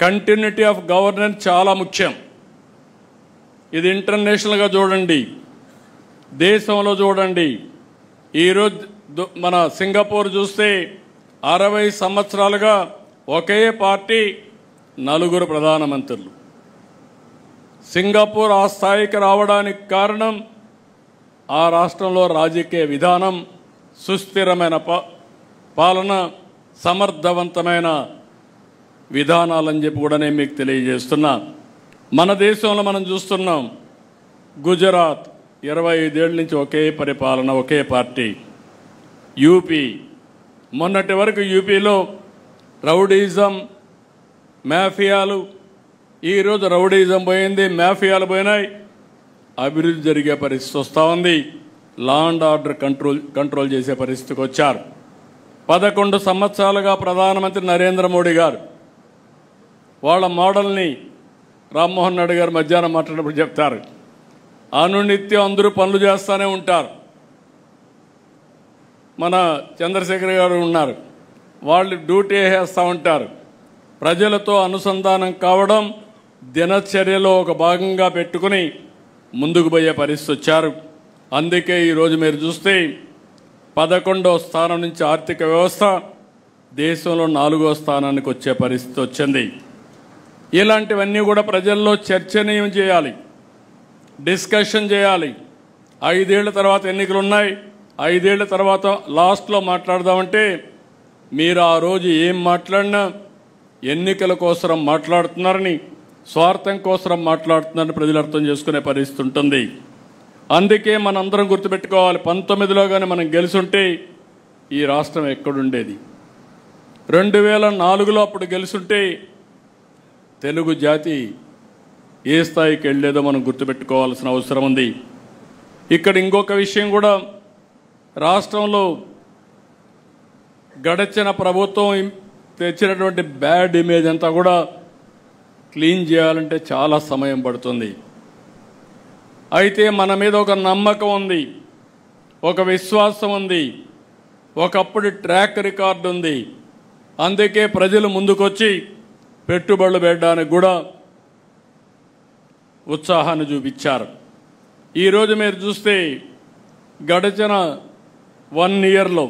కంటిన్యూటీ ఆఫ్ గవర్నెన్స్ చాలా ముఖ్యం. ఇది ఇంటర్నేషనల్గా చూడండి, దేశంలో చూడండి. ఈరోజు మన సింగపూర్ చూస్తే 60 సంవత్సరాలుగా ఒకే పార్టీ 4 ప్రధానమంత్రులు. సింగపూర్ ఆ స్థాయికి రావడానికి కారణం ఆ రాష్ట్రంలో రాజకీయ విధానం, సుస్థిరమైన పాలన, సమర్థవంతమైన విధానాలని చెప్పి కూడా నేను మీకు తెలియజేస్తున్నా. మన దేశంలో మనం చూస్తున్నాం, గుజరాత్ 25 ఏళ్ళ నుంచి ఒకే పరిపాలన, ఒకే పార్టీ. యూపీ మొన్నటి వరకు యూపీలో రౌడీజం, మాఫియాలు. ఈరోజు రౌడీజం పోయింది, మాఫియాలు పోయినాయి, అభివృద్ధి జరిగే పరిస్థితి వస్తూ ఉంది. లా అండ్ ఆర్డర్ కంట్రోల్ చేసే పరిస్థితికి వచ్చారు. 11 సంవత్సరాలుగా ప్రధానమంత్రి నరేంద్ర మోడీ గారు వాళ్ళ మోడల్ని రామ్మోహన్ రెడ్డి గారు మధ్యాహ్నం మాట్లాడినప్పుడు చెప్తారు, అనునిత్యం అందరూ పనులు చేస్తూనే ఉంటారు. మన చంద్రశేఖర్ గారు ఉన్నారు, వాళ్ళు డ్యూటీ వేస్తూ ఉంటారు. ప్రజలతో అనుసంధానం కావడం దినచర్యలో ఒక భాగంగా పెట్టుకుని ముందుకు పోయే పరిస్థితి వచ్చారు. అందుకే ఈరోజు మీరు చూస్తే 11వ స్థానం నుంచి ఆర్థిక వ్యవస్థ దేశంలో 4వ స్థానానికి వచ్చే పరిస్థితి వచ్చింది. ఇలాంటివన్నీ కూడా ప్రజల్లో చర్చనీయం చేయాలి, డిస్కషన్ చేయాలి. 5 ఏళ్ల తర్వాత ఎన్నికలు ఉన్నాయి, 5 ఏళ్ల తర్వాత లాస్ట్లో మాట్లాడదామంటే మీరు ఆ రోజు ఏం మాట్లాడినా ఎన్నికల కోసం మాట్లాడుతున్నారని, స్వార్థం కోసం మాట్లాడుతున్నారని ప్రజలు అర్థం చేసుకునే పరిస్థితి ఉంటుంది. అందుకే మనందరం గుర్తుపెట్టుకోవాలి, 19లో కానీ మనం గెలుసుంటే ఈ రాష్ట్రం ఎక్కడుండేది. 2004లో అప్పుడు గెలుసుంటే తెలుగు జాతి ఏ స్థాయికి వెళ్ళేదో మనం గుర్తుపెట్టుకోవాల్సిన అవసరం ఉంది. ఇక్కడ ఇంకొక విషయం కూడా, రాష్ట్రంలో గడిచిన ప్రభుత్వం తెచ్చినటువంటి బ్యాడ్ ఇమేజ్ అంతా కూడా క్లీన్ చేయాలంటే చాలా సమయం పడుతుంది. అయితే మన మీద ఒక నమ్మకం ఉంది, ఒక విశ్వాసం ఉంది, ఒకప్పుడు ట్రాక్ రికార్డు ఉంది. అందుకే ప్రజలు ముందుకొచ్చి పెట్టుబడులు పెట్టడానికి కూడా ఉత్సాహాన్ని చూపించారు. ఈరోజు మీరు చూస్తే గడిచిన 1 ఇయర్లో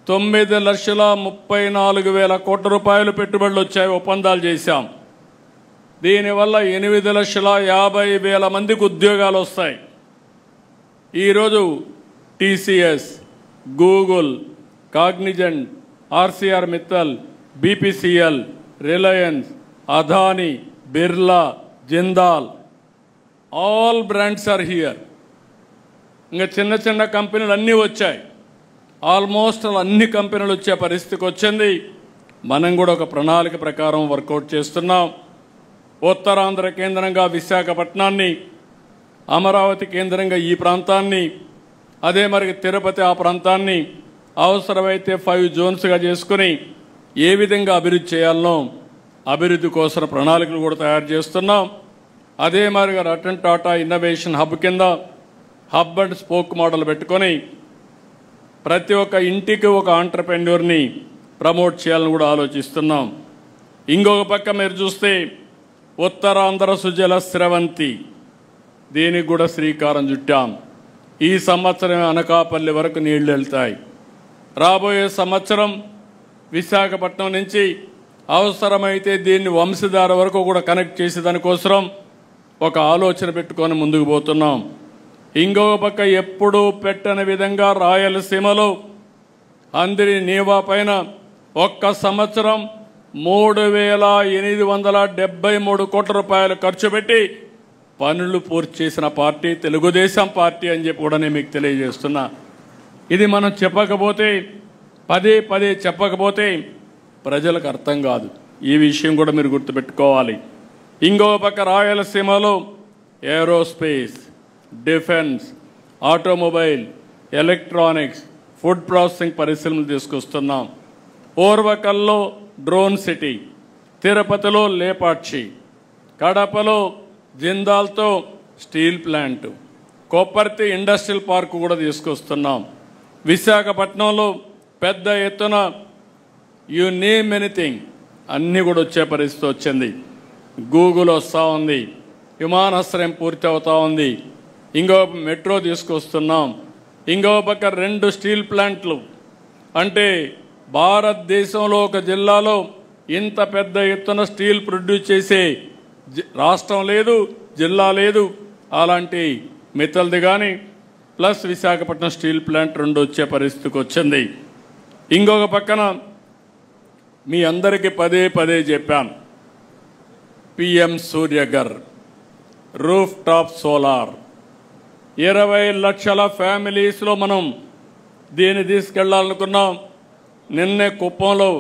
9,34,000 కోట్ల రూపాయలు పెట్టుబడులు వచ్చాయి, ఒప్పందాలు చేశాం. దీనివల్ల 8,50,000 మందికి ఉద్యోగాలు వస్తాయి. ఈరోజు TCS, Google, Cognizant, Arcelor Mittal, BPCL, Reliance, Adani, Birla, Jindal, all brands are here. ఇంకా చిన్న చిన్న కంపెనీలు అన్నీ వచ్చాయి. ఆల్మోస్ట్ అన్ని కంపెనీలు వచ్చే పరిస్థితికి వచ్చింది. మనం కూడా ఒక ప్రణాళిక ప్రకారం వర్కౌట్ చేస్తున్నాం. ఉత్తరాంధ్ర కేంద్రంగా విశాఖపట్నాన్ని, అమరావతి కేంద్రంగా ఈ ప్రాంతాన్ని, అదే మరి తిరుపతి ఆ ప్రాంతాన్ని అవసరమైతే 5 జోన్స్గా చేసుకుని ఏ విధంగా అభివృద్ధి చేయాలనో అభివృద్ధి కోసం ప్రణాళికలు కూడా తయారు చేస్తున్నాం. అదే మరిగా రతన్ టాటా ఇన్నోవేషన్ హబ్ కింద హబ్ అండ్ స్పోక్ మోడల్ పెట్టుకొని ప్రతి ఒక్క ఇంటికి ఒక ఆంటర్ప్రెన్యూర్ని ప్రమోట్ చేయాలని కూడా ఆలోచిస్తున్నాం. ఇంకొక పక్క మీరు చూస్తే ఉత్తరాంధ్ర సుజల స్రవంతి, దీనికి కూడా శ్రీకారం చుట్టాం. ఈ సంవత్సరం అనకాపల్లి వరకు నీళ్లు వెళ్తాయి. రాబోయే సంవత్సరం విశాఖపట్నం నుంచి అవసరమైతే దీన్ని వంశధార వరకు కూడా కనెక్ట్ చేసే దానికోసం ఒక ఆలోచన పెట్టుకొని ముందుకు పోతున్నాం. ఇంకొక పక్క ఎప్పుడూ పెట్టని విధంగా రాయలసీమలో అందరి నీవా పైన ఒక్క సంవత్సరం 3,873 కోట్ల రూపాయలు ఖర్చు పెట్టి పనులు పూర్తి చేసిన పార్టీ తెలుగుదేశం పార్టీ అని చెప్పి కూడా నేను మీకు తెలియజేస్తున్నా. ఇది మనం చెప్పకపోతే, పదే చెప్పకపోతే ప్రజలకు అర్థం కాదు. ఈ విషయం కూడా మీరు గుర్తుపెట్టుకోవాలి. ఇంకో పక్క రాయలసీమలో aerospace, defence, automobile, electronics, food processing పరిశ్రమలు తీసుకొస్తున్నాం. ఓర్వకల్లో డ్రోన్ సిటీ, తిరుపతిలో లేపాక్షి, కడపలో జిందాల్తో steel plant, Kopparthi industrial park కూడా తీసుకొస్తున్నాం. విశాఖపట్నంలో పెద్ద ఎత్తున యు నేమ్ ఎనీథింగ్ అన్నీ కూడా వచ్చే పరిస్థితి వచ్చింది. గూగుల్ వస్తూ ఉంది, విమానాశ్రయం పూర్తి అవుతూ ఉంది, ఇంకో మెట్రో తీసుకొస్తున్నాం. ఇంకో పక్క 2 స్టీల్ ప్లాంట్లు. అంటే భారతదేశంలో ఒక జిల్లాలో ఇంత పెద్ద ఎత్తున స్టీల్ ప్రొడ్యూస్ చేసే రాష్ట్రం లేదు, జిల్లా లేదు. అలాంటి మిత్తల్ది కానీ ప్లస్ విశాఖపట్నం స్టీల్ ప్లాంట్ 2 వచ్చే పరిస్థితికి వచ్చింది. ఇంకొక పక్కన మీ అందరికీ పదే చెప్పాను, PM Surya Ghar, roof top solar, 20 లక్షల ఫ్యామిలీస్లో మనం దీన్ని తీసుకెళ్లాలనుకున్నాం. నిన్నే కుప్పంలో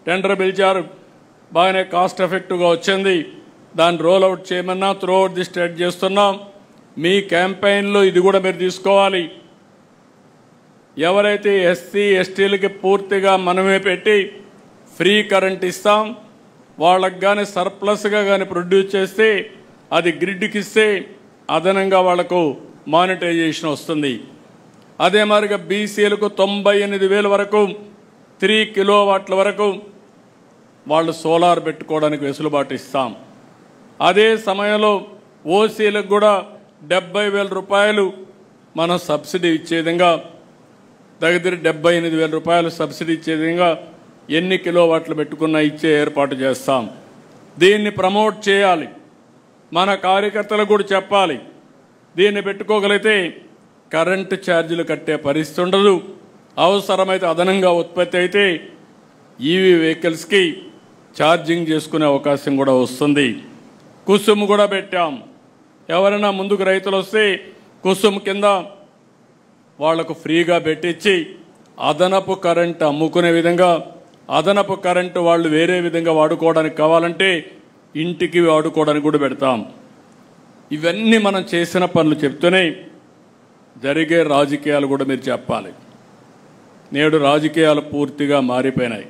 టెండర్ పిలిచారు, బాగానే కాస్ట్ ఎఫెక్టివ్గా వచ్చింది. దాన్ని రోల్ అవుట్ చేయమన్నా త్రూ అవుట్ ది స్టేట్ చేస్తున్నాం. మీ క్యాంపెయిన్లో ఇది కూడా మీరు తీసుకోవాలి. ఎవరైతే ఎస్సీ ఎస్టీలకి పూర్తిగా మనమే పెట్టి ఫ్రీ కరెంట్ ఇస్తాం, వాళ్ళకి కానీ సర్ప్లస్గా కానీ ప్రొడ్యూస్ చేస్తే అది గ్రిడ్కి ఇస్తే అదనంగా వాళ్లకు మానిటైజేషన్ వస్తుంది. అదే మాదిరిగా బీసీలకు 98,000 వరకు 3 కిలోవాట్ల వరకు వాళ్ళు సోలార్ పెట్టుకోవడానికి వెసులుబాటు ఇస్తాం. అదే సమయంలో ఓసీలకు కూడా 70,000 రూపాయలు మనం సబ్సిడీ ఇచ్చే విధంగా, దగ్గర 78,000 రూపాయలు సబ్సిడీ ఇచ్చే విధంగా ఎన్ని కిలోవాట్లు పెట్టుకున్నా ఇచ్చే ఏర్పాటు చేస్తాం. దీన్ని ప్రమోట్ చేయాలి, మన కార్యకర్తలకు కూడా చెప్పాలి. దీన్ని పెట్టుకోగలిగితే కరెంటు ఛార్జీలు కట్టే పరిస్థితి ఉండదు. అవసరమైతే అదనంగా ఉత్పత్తి అయితే ఈవీ వెహికల్స్కి ఛార్జింగ్ చేసుకునే అవకాశం కూడా వస్తుంది. కుసుమ్ కూడా పెట్టాం. ఎవరైనా ముందుకు రైతులు వస్తే కుసుమ్ కింద వాళ్లకు ఫ్రీగా పెట్టించి అదనపు కరెంటు అమ్ముకునే విధంగా, అదనపు కరెంటు వాళ్ళు వేరే విధంగా వాడుకోవడానికి కావాలంటే ఇంటికి వాడుకోవడానికి కూడా పెడతాం. ఇవన్నీ మనం చేసిన పనులు చెప్తూనే జరిగే రాజకీయాలు కూడా మీరు చెప్పాలి. నేడు రాజకీయాలు పూర్తిగా మారిపోయినాయి.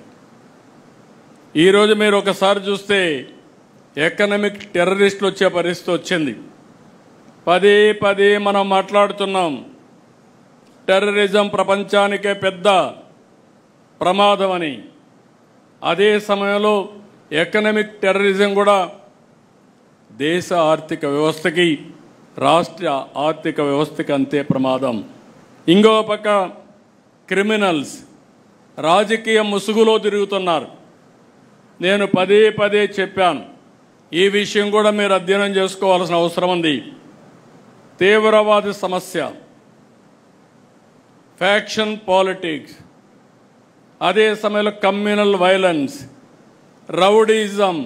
ఈరోజు మీరు ఒకసారి చూస్తే ఎకనామిక్ టెర్రరిస్టులు వచ్చే పరిస్థితి వచ్చింది. పదే పదే మనం మాట్లాడుతున్నాం, టెర్రరిజం ప్రపంచానికే పెద్ద ప్రమాదం అని. అదే సమయంలో ఎకనామిక్ టెర్రరిజం కూడా దేశ ఆర్థిక వ్యవస్థకి, రాష్ట్ర ఆర్థిక వ్యవస్థకి అంతే ప్రమాదం. ఇంకో పక్క క్రిమినల్స్ రాజకీయ ముసుగులో తిరుగుతున్నారు. నేను పదే పదే చెప్పాను, ఈ విషయం కూడా మీరు అధ్యయనం చేసుకోవాల్సిన అవసరం ఉంది. తీవ్రవాద సమస్య, ఫ్యాక్షన్ పాలిటిక్స్, అదే సమయంలో కమ్యూనల్ వైలెన్స్, రౌడీజం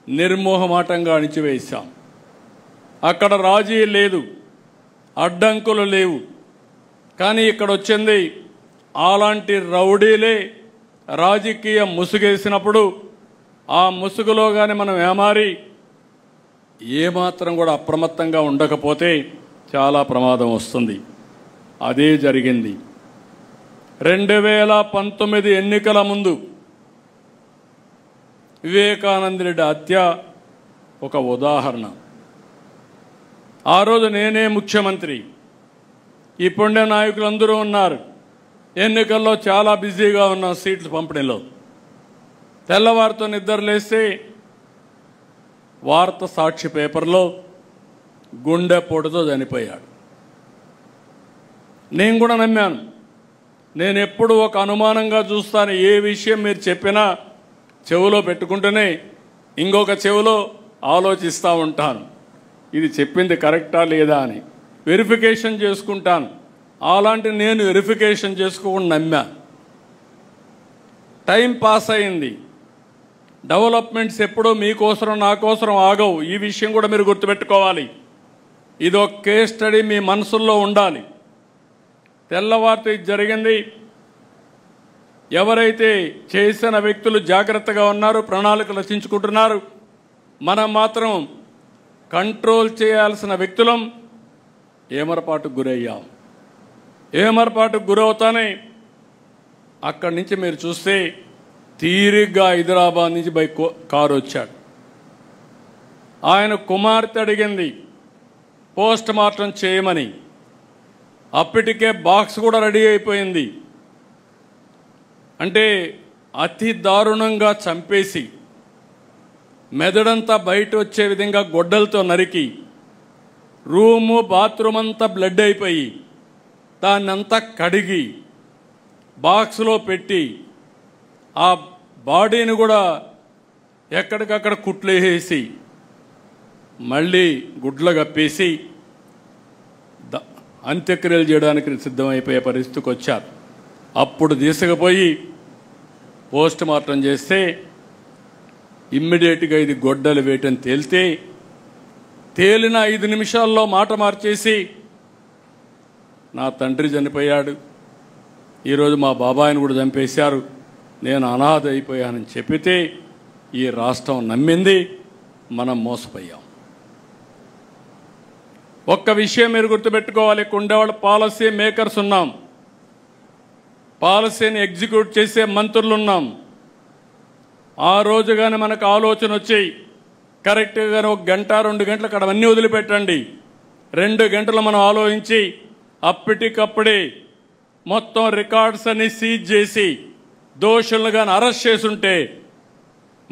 నిర్మోహమాటంగా అణిచివేశాం. అక్కడ రాజీ లేదు, అడ్డంకులు లేవు. కానీ ఇక్కడ వచ్చింది అలాంటి రౌడీలే రాజకీయ ముసుగేసినప్పుడు ఆ ముసుగులో కానీ మనం ఏమారి ఏమాత్రం కూడా అప్రమత్తంగా ఉండకపోతే చాలా ప్రమాదం వస్తుంది. అదే జరిగింది. 2019 ఎన్నికల ముందు వివేకానంద రెడ్డి హత్య ఒక ఉదాహరణ. ఆ రోజు నేనే ముఖ్యమంత్రి, ఇప్పుడే నాయకులందరూ ఉన్నారు. ఎన్నికల్లో చాలా బిజీగా ఉన్నాం సీట్లు పంపిణీలో. తెల్లవారితో నిద్రలేస్తే వార్త సాక్షి పేపర్లో గుండెపోటుతో చనిపోయాడు. నేను కూడా నమ్మాను. నేను ఎప్పుడు ఒక అనుమానంగా చూస్తాను, ఏ విషయం మీరు చెప్పినా చెవిలో పెట్టుకుంటూనే ఇంకొక చెవిలో ఆలోచిస్తూ ఉంటాను, ఇది చెప్పింది కరెక్టా లేదా అని వెరిఫికేషన్ చేసుకుంటాను. అలాంటి నేను వెరిఫికేషన్ చేసుకోకుండా నమ్మా. టైం పాస్ అయింది. డెవలప్మెంట్స్ ఎప్పుడూ మీకోసరం నా కోసం ఆగవు. ఈ విషయం కూడా మీరు గుర్తుపెట్టుకోవాలి. ఇది ఒక కేస్ స్టడీ మీ మనసుల్లో ఉండాలి. తెల్లవారితో ఇది జరిగింది. ఎవరైతే చేసిన వ్యక్తులు జాగ్రత్తగా ఉన్నారు, ప్రణాళిక రచించుకుంటున్నారు, మనం మాత్రం కంట్రోల్ చేయాల్సిన వ్యక్తులం ఏమరపాటుకు గురయ్యాం. ఏమరపాటుకు గురవుతానే అక్కడి నుంచి మీరు చూస్తే తీరిగ్గా హైదరాబాద్ నుంచి కారు వచ్చాడు. ఆయన కుమార్తె అడిగింది పోస్ట్ మార్టం చేయమని. అప్పటికే బాక్స్ కూడా రెడీ అయిపోయింది. అంటే అతి దారుణంగా చంపేసి మెదడంతా బయట వచ్చే విధంగా గొడ్డలతో నరికి రూము బాత్రూమ్ అంతా బ్లడ్ అయిపోయి దాన్నంతా కడిగి బాక్స్లో పెట్టి ఆ బాడీని కూడా ఎక్కడికక్కడ కుట్లేసి మళ్ళీ గుడ్లు కప్పేసి అంత్యక్రియలు చేయడానికి సిద్ధమైపోయే పరిస్థితికి వచ్చారు. అప్పుడు తీసుకుపోయి పోస్ట్ మార్టం చేస్తే ఇమ్మీడియట్గా ఇది గొడ్డలు వేయటం తేలిన 5 నిమిషాల్లో మాట మార్చేసి నా తండ్రి చనిపోయాడు, ఈరోజు మా బాబాయిని కూడా చంపేశారు, నేను అనాథ అయిపోయానని చెప్పితే ఈ రాష్ట్రం నమ్మింది, మనం మోసపోయాం. ఒక్క విషయం మీరు గుర్తుపెట్టుకోవాలి, ఉండేవాళ్ళు పాలసీ మేకర్స్ ఉన్నాం, పాలసీని ఎగ్జిక్యూట్ చేసే మంత్రులు ఉన్నాం. ఆ రోజు కానీ మనకు ఆలోచన వచ్చి కరెక్ట్గా 1 గంట 2 గంటలు అక్కడ అన్నీ వదిలిపెట్టండి, 2 గంటలు మనం ఆలోచించి అప్పటికప్పుడే మొత్తం రికార్డ్స్ అన్ని సీజ్ చేసి దోషులను కానీ అరెస్ట్ చేసుంటే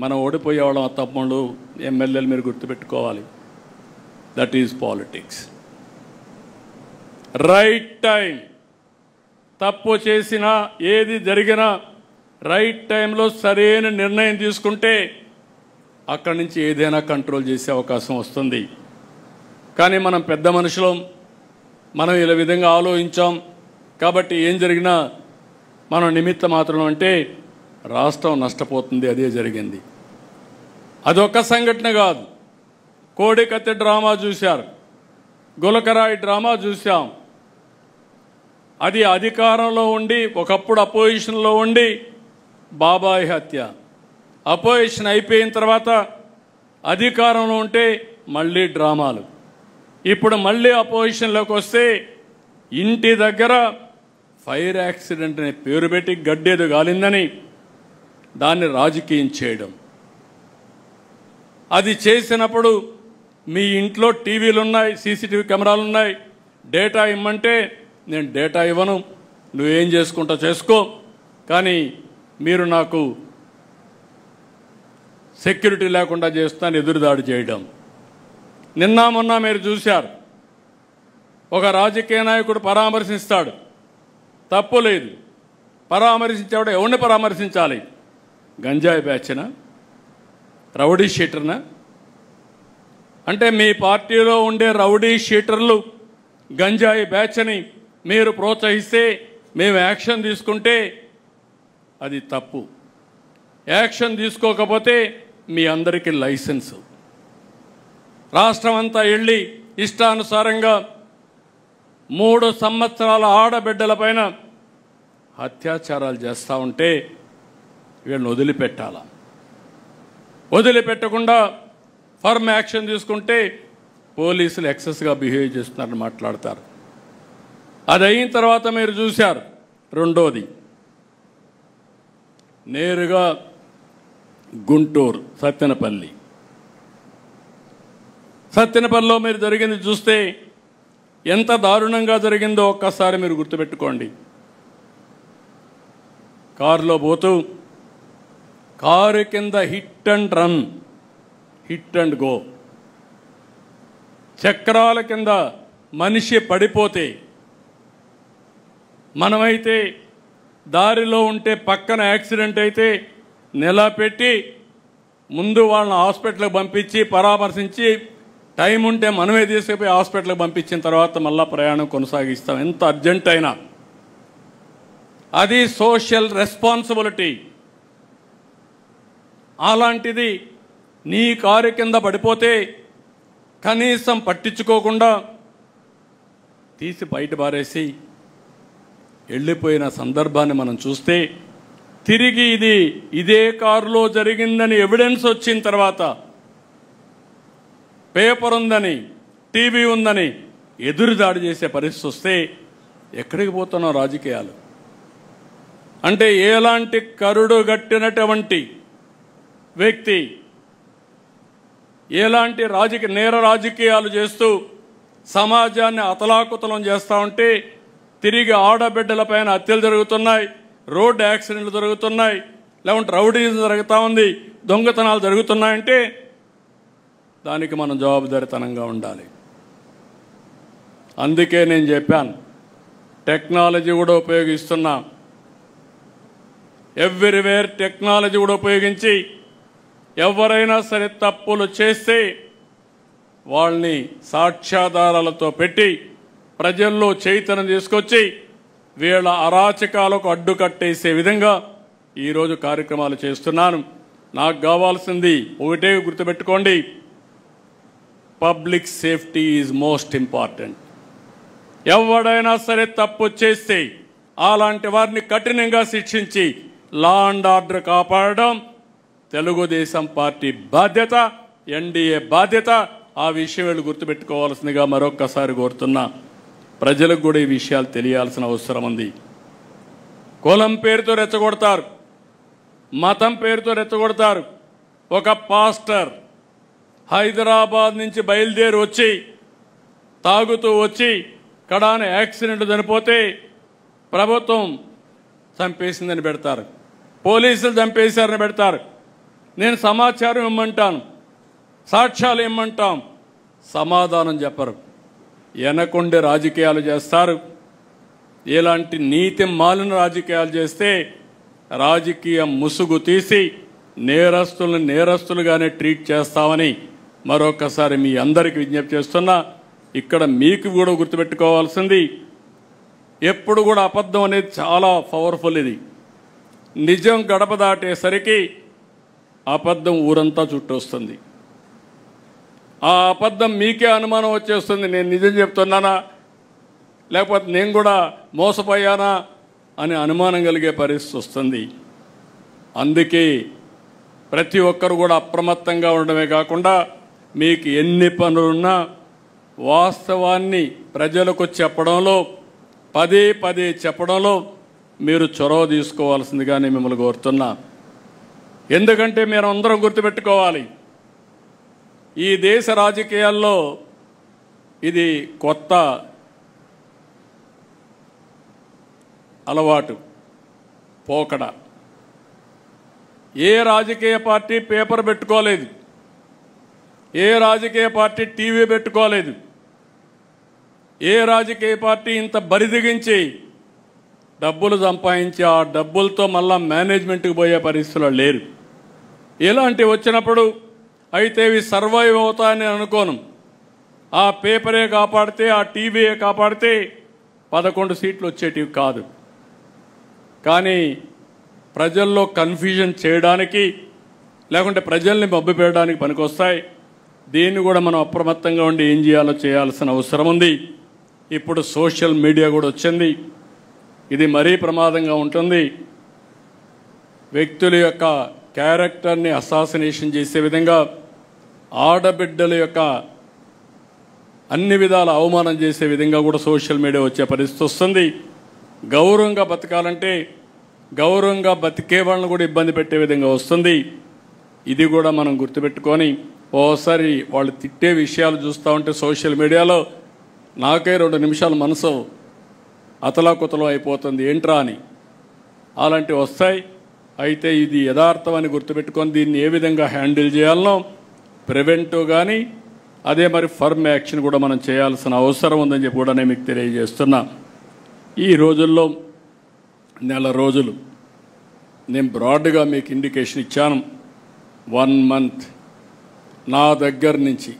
మనం ఓడిపోయేవాళ్ళం తమ్ముళ్ళు ఎమ్మెల్యేలు మీరు గుర్తుపెట్టుకోవాలి. That is politics. Right time, తప్పు చేసినా ఏది జరిగినా రైట్ టైంలో సరైన నిర్ణయం తీసుకుంటే అక్కడి నుంచి ఏదైనా కంట్రోల్ చేసే అవకాశం వస్తుంది. కానీ మనం పెద్ద మనుషులం, మనం ఇలా విధంగా ఆలోచించాం కాబట్టి ఏం జరిగినా మనం నిమిత్త మాత్రం అంటే రాష్ట్రం నష్టపోతుంది. అదే జరిగింది. అదొక సంఘటన కాదు. కోడికత్తి డ్రామా చూశారు, గులకరాయి డ్రామా చూశాం. అది అధికారంలో ఉండి ఒకప్పుడు అపోజిషన్లో ఉండి బాబాయ్ హత్య, అపోజిషన్ అయిపోయిన తర్వాత అధికారంలో ఉంటే మళ్ళీ డ్రామాలు. ఇప్పుడు మళ్ళీ అపోజిషన్లోకి వస్తే ఇంటి దగ్గర ఫైర్ యాక్సిడెంట్ అనే పేరు పెట్టి గడ్డేదు గాలిందని దాన్ని రాజకీయం చేయడం. అది చేసినప్పుడు మీ ఇంట్లో టీవీలు ఉన్నాయి, సీసీటీవీ కెమెరాలు ఉన్నాయి, డేటా ఇమ్మంటే నేను డేటా ఇవ్వను, నువ్వేం చేసుకుంటా చేసుకో, కానీ మీరు నాకు సెక్యూరిటీ లేకుండా చేస్తాను ఎదురుదాడి చేయడం. నిన్న మొన్న మీరు చూశారు, ఒక రాజకీయ నాయకుడు పరామర్శిస్తాడు, తప్పు లేదు, పరామర్శించేవాడు ఎవరిని పరామర్శించాలి? గంజాయి బ్యాచ్నా, రౌడీ షీటర్నా? అంటే మీ పార్టీలో ఉండే రౌడీ షీటర్లు గంజాయి బ్యాచ్ని మీరు ప్రోత్సహిస్తే మేము యాక్షన్ తీసుకుంటే అది తప్పు. యాక్షన్ తీసుకోకపోతే మీ అందరికీ లైసెన్సు. రాష్ట్రం అంతా వెళ్ళి ఇష్టానుసారంగా 3 సంవత్సరాల ఆడబిడ్డలపైన అత్యాచారాలు చేస్తూ ఉంటే వీళ్ళని వదిలిపెట్టాలా? వదిలిపెట్టకుండా ఫర్మ్ యాక్షన్ తీసుకుంటే పోలీసులు ఎక్సెస్గా బిహేవ్ చేస్తున్నారని మాట్లాడతారు. అది అయిన తర్వాత మీరు చూశారు, రెండోది నేరుగా గుంటూరు సత్తెనపల్లిలో మీరు జరిగింది చూస్తే ఎంత దారుణంగా జరిగిందో ఒక్కసారి మీరు గుర్తుపెట్టుకోండి. కారులో పోతూ కారు కింద hit and run, hit and go, చక్రాల కింద మనిషి పడిపోతే మనమైతే దారిలో ఉంటే పక్కన యాక్సిడెంట్ అయితే నిలబెట్టి ముందు వాళ్ళని హాస్పిటల్కి పంపించి పరామర్శించి టైం ఉంటే మనమే తీసుకుపోయి హాస్పిటల్కి పంపించిన తర్వాత మళ్ళీ ప్రయాణం కొనసాగిస్తాం, ఎంత అర్జెంట్ అయినా. అది సోషల్ రెస్పాన్సిబిలిటీ. అలాంటిది నీ కారు కింద పడిపోతే కనీసం పట్టించుకోకుండా తీసి బయట పారేసి వెళ్ళిపోయిన సందర్భాన్ని మనం చూస్తే, తిరిగి ఇదే కారులో జరిగిందని ఎవిడెన్స్ వచ్చిన తర్వాత, పేపర్ ఉందని, టీవీ ఉందని ఎదురుదాడి చేసే పరిస్థితి వస్తే ఎక్కడికి పోతున్నాం రాజకీయాలు? అంటే ఎలాంటి కరుడు గట్టినటువంటి వ్యక్తి ఎలాంటి నేర రాజకీయాలు చేస్తూ సమాజాన్ని అతలాకుతలం చేస్తూ ఉంటే తిరిగి ఆడబిడ్డలపైన హత్యలు జరుగుతున్నాయి, రోడ్డు యాక్సిడెంట్లు జరుగుతున్నాయి, లేకుంటే రౌడీజం జరుగుతూ ఉంది, దొంగతనాలు జరుగుతున్నాయంటే దానికి మనం జవాబుదారీతనంగా ఉండాలి. అందుకే నేను చెప్పాను, టెక్నాలజీ కూడా ఉపయోగిస్తున్నాం. ఎవ్రీవేర్ టెక్నాలజీ కూడా ఉపయోగించి ఎవరైనా సరే తప్పులు చేస్తే వాళ్ళని సాక్ష్యాధారాలతో పెట్టి ప్రజల్లో చైతన్యం తీసుకొచ్చి వీళ్ళ అరాచకాలకు అడ్డుకట్టేసే విధంగా ఈరోజు కార్యక్రమాలు చేస్తున్నాను. నాకు కావాల్సింది ఒకటే గుర్తుపెట్టుకోండి, public safety is most important. ఎవడైనా సరే తప్పు చేస్తే అలాంటి వారిని కఠినంగా శిక్షించి లా అండ్ ఆర్డర్ కాపాడడం తెలుగుదేశం పార్టీ బాధ్యత, ఎన్డీఏ బాధ్యత. ఆ విషయం వీళ్ళు గుర్తుపెట్టుకోవాల్సిందిగా మరొక్కసారి కోరుతున్నా. ప్రజలకు కూడా ఈ విషయాలు తెలియాల్సిన అవసరం ఉంది. కులం పేరుతో రెచ్చగొడతారు, మతం పేరుతో రెచ్చగొడతారు. ఒక పాస్టర్ హైదరాబాద్ నుంచి బయలుదేరి వచ్చి తాగుతూ వచ్చి కడాన యాక్సిడెంట్ చనిపోతే ప్రభుత్వం చంపేసిందని పెడతారు, పోలీసులు చంపేశారని పెడతారు. నేను సమాచారం ఇమ్మంటాను, సాక్ష్యాలు ఇమ్మంటాం, సమాధానం చెప్పరు. వెనకుండే రాజకీయాలు చేస్తారు. ఇలాంటి నీతి మాలిన రాజకీయాలు చేస్తే రాజకీయ ముసుగు తీసి నేరస్తులను నేరస్తులుగానే ట్రీట్ చేస్తామని మరొకసారి మీ అందరికీ విజ్ఞప్తి చేస్తున్నా. ఇక్కడ మీకు కూడా గుర్తుపెట్టుకోవాల్సింది, ఎప్పుడు కూడా అబద్ధం అనేది చాలా పవర్ఫుల్. ఇది నిజం గడప దాటేసరికి అబద్ధం ఊరంతా చుట్టొస్తుంది. ఆ అబద్ధం మీకే అనుమానం వచ్చేస్తుంది, నేను నిజం చెప్తున్నానా లేకపోతే నేను కూడా మోసపోయానా అని అనుమానం కలిగే పరిస్థితి వస్తుంది. అందుకే ప్రతి ఒక్కరు కూడా అప్రమత్తంగా ఉండడమే కాకుండా మీకు ఎన్ని పనులున్నా వాస్తవాన్ని ప్రజలకు చెప్పడంలో, పదే పదే చెప్పడంలో మీరు చొరవ తీసుకోవాల్సిందిగా నేను మిమ్మల్ని కోరుతున్నా. ఎందుకంటే మీరు అందరం గుర్తుపెట్టుకోవాలి, ఈ దేశ రాజకీయాల్లో ఇది కొత్త అలవాటు, పోకడ. ఏ రాజకీయ పార్టీ పేపర్ పెట్టుకోలేదు, ఏ రాజకీయ పార్టీ టీవీ పెట్టుకోలేదు, ఏ రాజకీయ పార్టీ ఇంత బరిదిగించి డబ్బులు సంపాదించి ఆ డబ్బులతో మళ్ళా మేనేజ్మెంట్కి పోయే పరిస్థితుల్లో లేరు. ఇలాంటివి వచ్చినప్పుడు అయితే ఇవి సర్వైవ్ అవుతాయని అనుకోను. ఆ పేపరే కాపాడితే, ఆ టీవీయే కాపాడితే 11 సీట్లు వచ్చేటివి కాదు. కానీ ప్రజల్లో కన్ఫ్యూజన్ చేయడానికి, లేకుంటే ప్రజల్ని మభ్యపెట్టడానికి పనికొస్తాయి. దీన్ని కూడా మనం అప్రమత్తంగా ఉండి ఏం చేయాలో చేయాల్సిన అవసరం ఉంది. ఇప్పుడు సోషల్ మీడియా కూడా వచ్చింది, ఇది మరీ ప్రమాదంగా ఉంటుంది. వ్యక్తుల యొక్క క్యారెక్టర్ని అసాసినేషన్ చేసే విధంగా, ఆడబిడ్డల యొక్క అన్ని విధాల అవమానం చేసే విధంగా కూడా సోషల్ మీడియా వచ్చే పరిస్థితి వస్తుంది. గౌరవంగా బతకాలంటే గౌరవంగా బతికే వాళ్ళని కూడా ఇబ్బంది పెట్టే విధంగా వస్తుంది. ఇది కూడా మనం గుర్తుపెట్టుకొని, ఓసారి వాళ్ళు తిట్టే విషయాలు చూస్తూ ఉంటే సోషల్ మీడియాలో నాకే 2 నిమిషాలు మనసు అతలాకుతలం అయిపోతుంది, ఏంట్రా అని. అలాంటివి వస్తాయి. అయితే ఇది యథార్థం అని గుర్తుపెట్టుకొని దీన్ని ఏ విధంగా హ్యాండిల్ చేయాలనో ప్రివెంటివ్ కానీ అదే మరి ఫర్మ్ యాక్షన్ కూడా మనం చేయాల్సిన అవసరం ఉందని చెప్పి కూడా నేను మీకు తెలియజేస్తున్నా. ఈ రోజుల్లో నెల రోజులు నేను బ్రాడ్గా మీకు ఇండికేషన్ ఇచ్చాను. 1 మంత్ నా దగ్గర నుంచి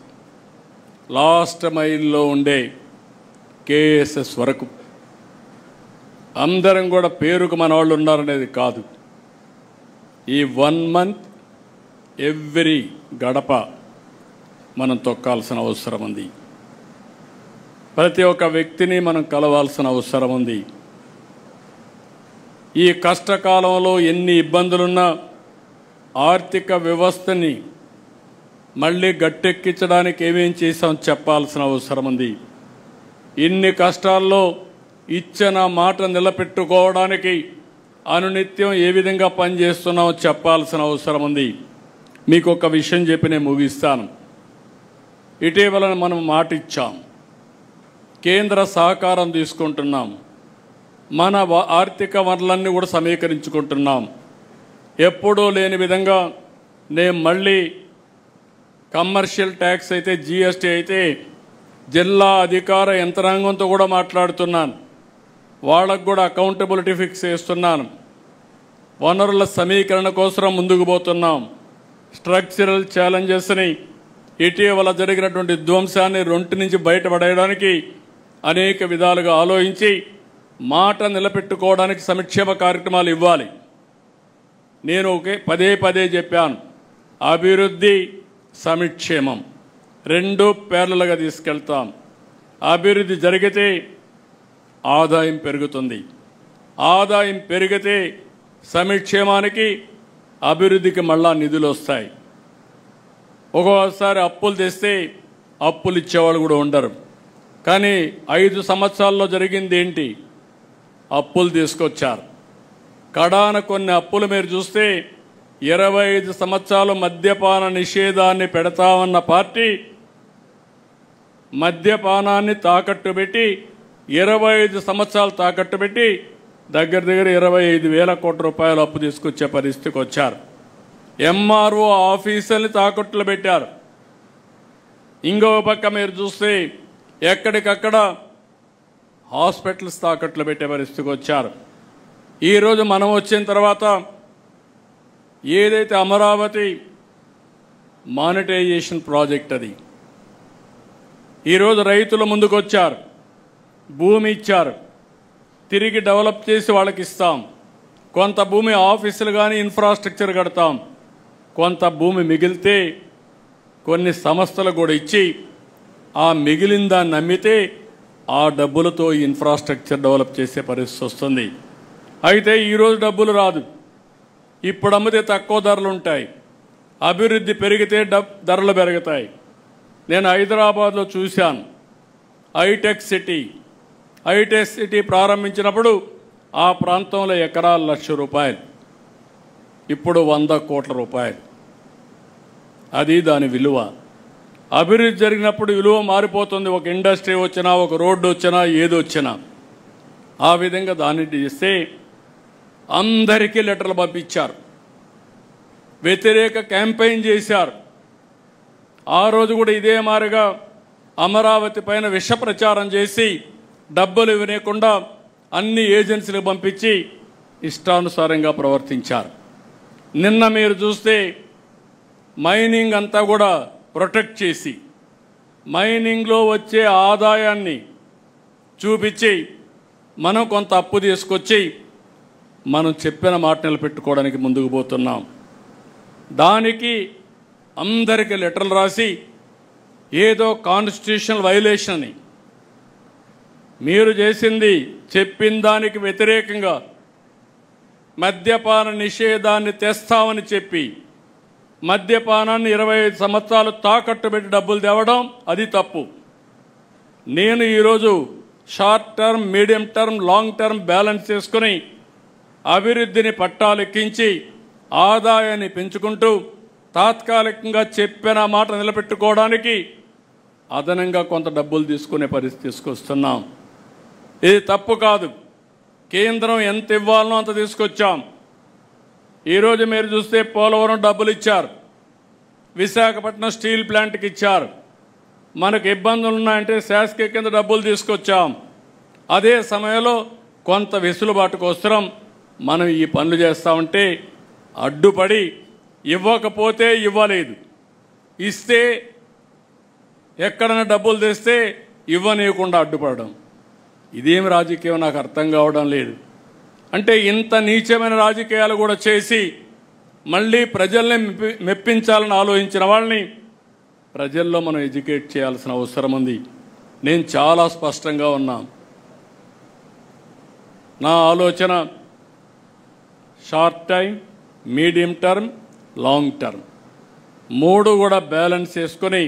లాస్ట్ మైల్లో ఉండే కేఎస్ఎస్ వరకు అందరం కూడా పేరుకు మన వాళ్ళు ఉన్నారనేది కాదు. ఈ 1 మంత్ ఎవ్రీ గడప మనం తొక్కాల్సిన అవసరం ఉంది. ప్రతి ఒక్క వ్యక్తిని మనం కలవాల్సిన అవసరం ఉంది. ఈ కష్టకాలంలో ఎన్ని ఇబ్బందులున్నా ఆర్థిక వ్యవస్థని మళ్ళీ గట్టెక్కించడానికి ఏమేం చేసాం చెప్పాల్సిన అవసరం ఉంది. ఇన్ని కష్టాల్లో ఇచ్చిన మాట నిలబెట్టుకోవడానికి అనునిత్యం ఏ విధంగా పనిచేస్తున్నామో చెప్పాల్సిన అవసరం ఉంది. మీకు ఒక విషయం చెప్పి నేను ముగిస్తాను. ఇటీవల మనం మాట ఇచ్చాం, కేంద్ర సహకారం తీసుకుంటున్నాం, మన ఆర్థిక వనరులన్నీ కూడా సమీకరించుకుంటున్నాం. ఎప్పుడూ లేని విధంగా నేను మళ్ళీ కమర్షియల్ ట్యాక్స్ అయితే, జిఎస్టీ అయితే జిల్లా అధికార యంత్రాంగంతో కూడా మాట్లాడుతున్నాను. వాళ్ళకు కూడా అకౌంటబిలిటీ ఫిక్స్ చేస్తున్నాను. వనరుల సమీకరణ కోసం ముందుకు పోతున్నాం. స్ట్రక్చరల్ ఛాలెంజెస్ని, ఇటీవల జరిగినటువంటి విధ్వంసాన్ని 2 నుంచి బయటపడేయడానికి అనేక విధాలుగా ఆలోచించి మాట నిలబెట్టుకోవడానికి సంక్షేమ కార్యక్రమాలు ఇవ్వాలి. నేను పదే పదే చెప్పాను, అభివృద్ధి సంక్షేమం 2 ప్యారలల్గా తీసుకెళ్తాం. అభివృద్ధి జరిగితే ఆదాయం పెరుగుతుంది, ఆదాయం పెరిగితే సంక్షేమానికి అభివృద్ధికి మళ్ళా నిధులు వస్తాయి. ఒక్కోసారి అప్పులు తెస్తే అప్పులు ఇచ్చేవాళ్ళు కూడా ఉండరు. కానీ 5 సంవత్సరాల్లో జరిగింది ఏంటి? అప్పులు తీసుకొచ్చారు. కడాన కొన్ని అప్పులు మీరు చూస్తే 25 సంవత్సరాలు మద్యపాన నిషేధాన్ని పెడతామన్న పార్టీ మద్యపానాన్ని తాకట్టు పెట్టి 25 సంవత్సరాలు తాకట్టు పెట్టి దగ్గర 25,000 కోట్ల రూపాయలు అప్పు తీసుకొచ్చే పరిస్థితికి వచ్చారు. ఎంఆర్ఓ ఆఫీసుల్ని తాకట్టులో పెట్టారు. ఇంకో పక్క మీరు చూస్తే ఎక్కడికక్కడ హాస్పిటల్స్ తాకట్లు పెట్టే పరిస్థితికి వచ్చారు. ఈరోజు మనం వచ్చిన తర్వాత ఏదైతే అమరావతి మానిటైజేషన్ ప్రాజెక్ట్ అది ఈరోజు రైతుల ముందుకు వచ్చారు, భూమి ఇచ్చారు, తిరిగి డెవలప్ చేసి వాళ్ళకి ఇస్తాం. కొంత భూమి ఆఫీసులు కానీ ఇన్ఫ్రాస్ట్రక్చర్ కడతాం, కొంత భూమి మిగిలితే కొన్ని సంస్థలు కూడా ఇచ్చి ఆ మిగిలిన దాన్ని అమ్మితే ఆ డబ్బులతో ఇన్ఫ్రాస్ట్రక్చర్ డెవలప్ చేసే పరిస్థితి వస్తుంది. అయితే ఈరోజు డబ్బులు రాదు, ఇప్పుడు అమ్మితే తక్కువ ధరలు ఉంటాయి, అభివృద్ధి పెరిగితే ధరలు పెరుగుతాయి. నేను హైదరాబాద్లో చూశాను, హైటెక్ సిటీ ప్రారంభించినప్పుడు ఆ ప్రాంతంలో ఎకరాలు ₹1,00,000, ఇప్పుడు 100 కోట్ల రూపాయలు. అది దాని విలువ. అభివృద్ధి జరిగినప్పుడు విలువ మారిపోతుంది. ఒక ఇండస్ట్రీ వచ్చినా, ఒక రోడ్డు వచ్చినా, ఏది వచ్చినా ఆ విధంగా దాన్ని చేస్తే అందరికీ లెటర్లు పంపించారు, వ్యతిరేక క్యాంపెయిన్ చేశారు. ఆ రోజు కూడా ఇదే మారిగా అమరావతి పైన విష ప్రచారం చేసి డబ్బులు ఇవ్వకుండా అన్ని ఏజెన్సీలకు పంపించి ఇష్టానుసారంగా ప్రవర్తించారు. నిన్న మీరు చూస్తే మైనింగ్ అంతా కూడా ప్రొటెక్ట్ చేసి మైనింగ్లో వచ్చే ఆదాయాన్ని చూపించి మనం కొంత అప్పు తీసుకొచ్చి మనం చెప్పిన మాట నిలబెట్టుకోవడానికి ముందుకు పోతున్నాం. దానికి అందరికీ లెటర్లు రాసి ఏదో కాన్స్టిట్యూషనల్ వైలేషన్ అని, మీరు చేసింది చెప్పిన దానికి వ్యతిరేకంగా మద్యపాన నిషేధాన్ని తెస్తామని చెప్పి మద్యపానాన్ని 25 సంవత్సరాలు తాకట్టు పెట్టి డబ్బులు తేవడం అది తప్పు. నేను ఈరోజు short term, medium term, long term balance చేసుకుని అభివృద్ధిని పట్టాలెక్కించి ఆదాయాన్ని పెంచుకుంటూ తాత్కాలికంగా చెప్పిన మాట నిలబెట్టుకోవడానికి అదనంగా కొంత డబ్బులు తీసుకునే పరిస్థితి తీసుకొస్తున్నాం. ఇది తప్పు కాదు. కేంద్రం ఎంత ఇవ్వాలనో అంత తీసుకొచ్చాం. ఈరోజు మీరు చూస్తే పోలవరం డబ్బులు ఇచ్చారు, విశాఖపట్నం స్టీల్ ప్లాంట్కి ఇచ్చారు. మనకు ఇబ్బందులు ఉన్నాయంటే శాసకీయ కింద డబ్బులు తీసుకొచ్చాం. అదే సమయంలో కొంత వెసులుబాటు కోసం మనం ఈ పనులు చేస్తూ ఉంటే అడ్డుపడి ఇవ్వకపోతే ఇవ్వలేదు, ఇస్తే ఎక్కడైనా డబ్బులు తెస్తే ఇవ్వనీయకుండా అడ్డుపడడం, ఇదేమి రాజకీయం నాకు అర్థం కావడం లేదు. అంటే ఇంత నీచమైన రాజకీయాలు కూడా చేసి మళ్ళీ ప్రజల్ని మెప్పించాలని ఆలోచించిన వాళ్ళని ప్రజల్లో మనం ఎడ్యుకేట్ చేయాల్సిన అవసరం ఉంది. నేను చాలా స్పష్టంగా ఉన్నా. నా ఆలోచన short time, medium term, long term మూడు కూడా బ్యాలెన్స్ చేసుకొని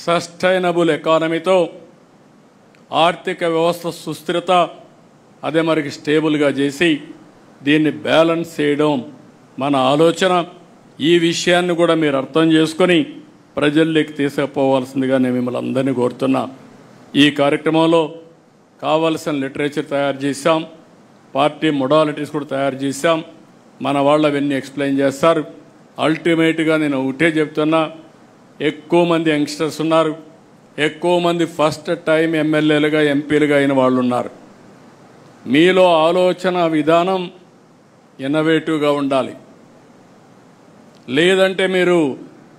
సస్టైనబుల్ ఎకానమీతో ఆర్థిక వ్యవస్థ సుస్థిరత అదే మరికి స్టేబుల్గా చేసి దీన్ని బ్యాలెన్స్ చేయడం మన ఆలోచన. ఈ విషయాన్ని కూడా మీరు అర్థం చేసుకొని ప్రజల్లోకి తీసుకుపోవాల్సిందిగా నేను మిమ్మల్ని అందరినీ కోరుతున్నా. ఈ కార్యక్రమంలో కావాల్సిన లిటరేచర్ తయారు చేశాం, పార్టీ మొడాలిటీస్ కూడా తయారు చేశాం. మన వాళ్ళు అవన్నీ ఎక్స్ప్లెయిన్ చేస్తారు. అల్టిమేట్గా నేను ఒకటే చెప్తున్నా, ఎక్కువ మంది యంగ్స్టర్స్ ఉన్నారు, ఎక్కువ మంది ఫస్ట్ టైం ఎమ్మెల్యేలుగా ఎంపీలుగా అయిన వాళ్ళు ఉన్నారు. మీలో ఆలోచన విధానం ఇన్నోవేటివ్గా ఉండాలి. లేదంటే మీరు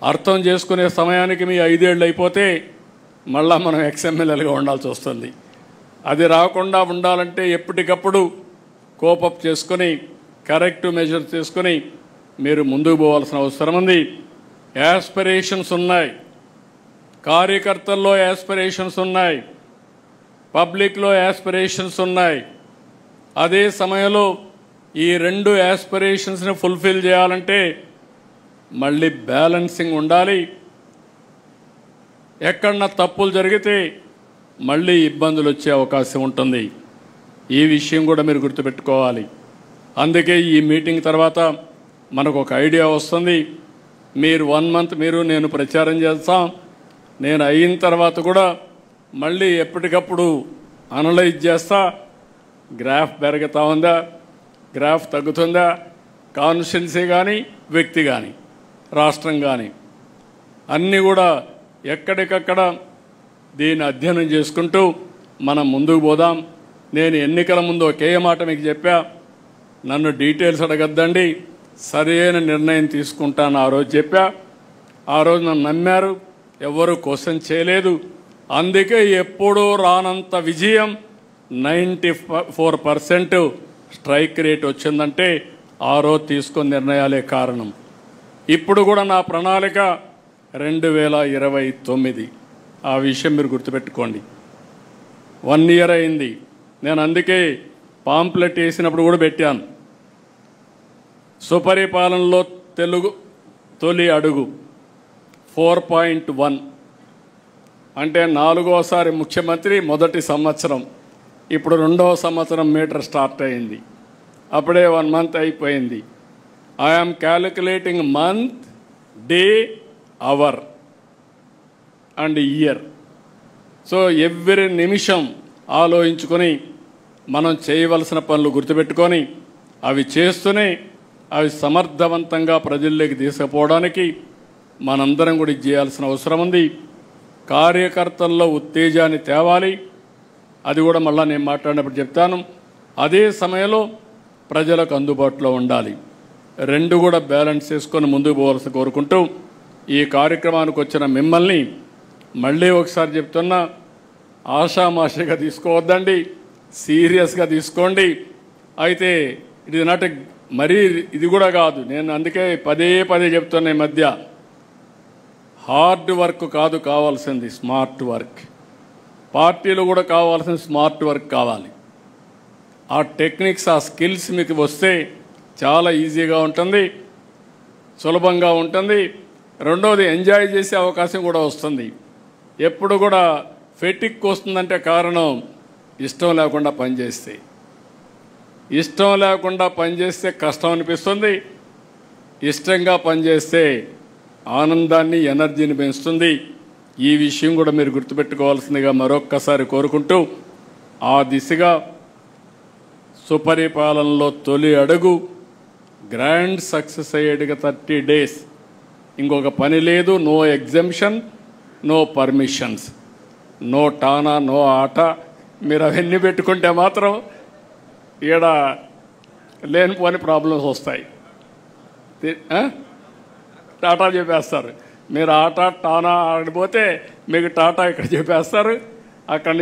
అర్థం చేసుకునే సమయానికి మీ 5 ఏళ్ళు అయిపోతే మళ్ళా మనం ఎక్స్ఎమ్మెల్యేలుగా ఉండాల్సి వస్తుంది. అది రాకుండా ఉండాలంటే ఎప్పటికప్పుడు కోపప్ చేసుకొని కరెక్టివ్ మెజర్స్ తీసుకొని మీరు ముందుకు పోవాల్సిన అవసరం ఉంది. యాస్పిరేషన్స్ ఉన్నాయి, కార్యకర్తల్లో యాస్పిరేషన్స్ ఉన్నాయి, పబ్లిక్లో యాస్పిరేషన్స్ ఉన్నాయి. అదే సమయంలో ఈ 2 యాస్పిరేషన్స్ని ఫుల్ఫిల్ చేయాలంటే మళ్ళీ బ్యాలెన్సింగ్ ఉండాలి. ఎక్కడన్నా తప్పులు జరిగితే మళ్ళీ ఇబ్బందులు వచ్చే అవకాశం ఉంటుంది. ఈ విషయం కూడా మీరు గుర్తుపెట్టుకోవాలి. అందుకే ఈ మీటింగ్ తర్వాత మనకు ఒక ఐడియా వస్తుంది. మీరు 1 మంత్ నేను ప్రచారం చేస్తాం. నేను అయిన తర్వాత కూడా మళ్ళీ ఎప్పటికప్పుడు అనలైజ్ చేస్తా. గ్రాఫ్ పెరుగుతూ ఉందా, గ్రాఫ్ తగ్గుతుందా, కాన్స్టిట్యున్సీ కానీ వ్యక్తి కానీ రాష్ట్రం కానీ అన్నీ కూడా ఎక్కడికక్కడ దీన్ని అధ్యయనం చేసుకుంటూ మనం ముందుకు పోదాం. నేను ఎన్నికల ముందు ఒకే మాట మీకు చెప్పా, నన్ను డీటెయిల్స్ అడగద్దండి, సరైన నిర్ణయం తీసుకుంటాను ఆ రోజు చెప్పా. ఆ రోజు నన్ను నమ్మారు, ఎవరు క్వశ్చన్ చేయలేదు. అందుకే ఎప్పుడూ రానంత విజయం 94% స్ట్రైక్ రేట్ వచ్చిందంటే ఆ రోజు తీసుకున్న నిర్ణయాలే కారణం. ఇప్పుడు కూడా నా ప్రణాళిక 2029. ఆ విషయం మీరు గుర్తుపెట్టుకోండి. 1 ఇయర్ అయింది. నేను అందుకే పాంప్లెట్ వేసినప్పుడు కూడా పెట్టాను, సుపరిపాలనలో తెలుగు తొలి అడుగు 4.1 అంటే 4వసారి ముఖ్యమంత్రి మొదటి సంవత్సరం. ఇప్పుడు 2వ సంవత్సరం మీటర్ స్టార్ట్ అయింది, అప్పుడే 1 మంత్ అయిపోయింది. I'm calculating month, day, hour and year. So every నిమిషం ఆలోచించుకొని మనం చేయవలసిన పనులు గుర్తుపెట్టుకొని అవి చేస్తూనే అవి సమర్థవంతంగా ప్రజల్లోకి తీసుకుపోవడానికి మనందరం కూడా చేయాల్సిన అవసరం ఉంది. కార్యకర్తల్లో ఉత్తేజాన్ని తేవాలి, అది కూడా మళ్ళీ నేను మాట్లాడినప్పుడు చెప్తాను. అదే సమయంలో ప్రజలకు అందుబాటులో ఉండాలి. 2 కూడా బ్యాలెన్స్ చేసుకొని ముందుకు పోవాల్సి కోరుకుంటూ ఈ కార్యక్రమానికి వచ్చిన మిమ్మల్ని మళ్ళీ ఒకసారి చెప్తున్నా, ఆషామాషిగా తీసుకోవద్దండి, సీరియస్గా తీసుకోండి. అయితే ఇది నాట్ మరీ ఇది కూడా కాదు, నేను అందుకే పదే చెప్తున్నా ఈ మధ్య, హార్డ్ వర్క్ కాదు కావాల్సింది, స్మార్ట్ వర్క్. పార్టీలు కూడా కావాల్సిన స్మార్ట్ వర్క్ కావాలి. ఆ టెక్నిక్స్, ఆ స్కిల్స్ మీకు వస్తే చాలా ఈజీగా ఉంటుంది, సులభంగా ఉంటుంది. రెండోది ఎంజాయ్ చేసే అవకాశం కూడా వస్తుంది. ఎప్పుడు కూడా ఫెటిక్ వస్తుందంటే కారణం ఇష్టం లేకుండా పనిచేస్తే. ఇష్టం లేకుండా పనిచేస్తే కష్టం అనిపిస్తుంది, ఇష్టంగా పనిచేస్తే ఆనందాన్ని, ఎనర్జీని పెంచుతుంది. ఈ విషయం కూడా మీరు గుర్తుపెట్టుకోవాల్సిందిగా మరొక్కసారి కోరుకుంటూ, ఆ దిశగా సుపరిపాలనలో తొలి అడుగు గ్రాండ్ సక్సెస్ అయ్యేట్టుగా 30 days. ఇంకొక పని లేదు, no exemption, no permissions, no టానా, నో ఆట. మీరు అవన్నీ పెట్టుకుంటే మాత్రం ఈడ లేనిపోని ప్రాబ్లమ్స్ వస్తాయి. టాటా చెప్పేస్తారు. మీరు ఆట టానా ఆడిపోతే మీకు టాటా ఇక్కడ చెప్పేస్తారు. అక్కడి నుంచి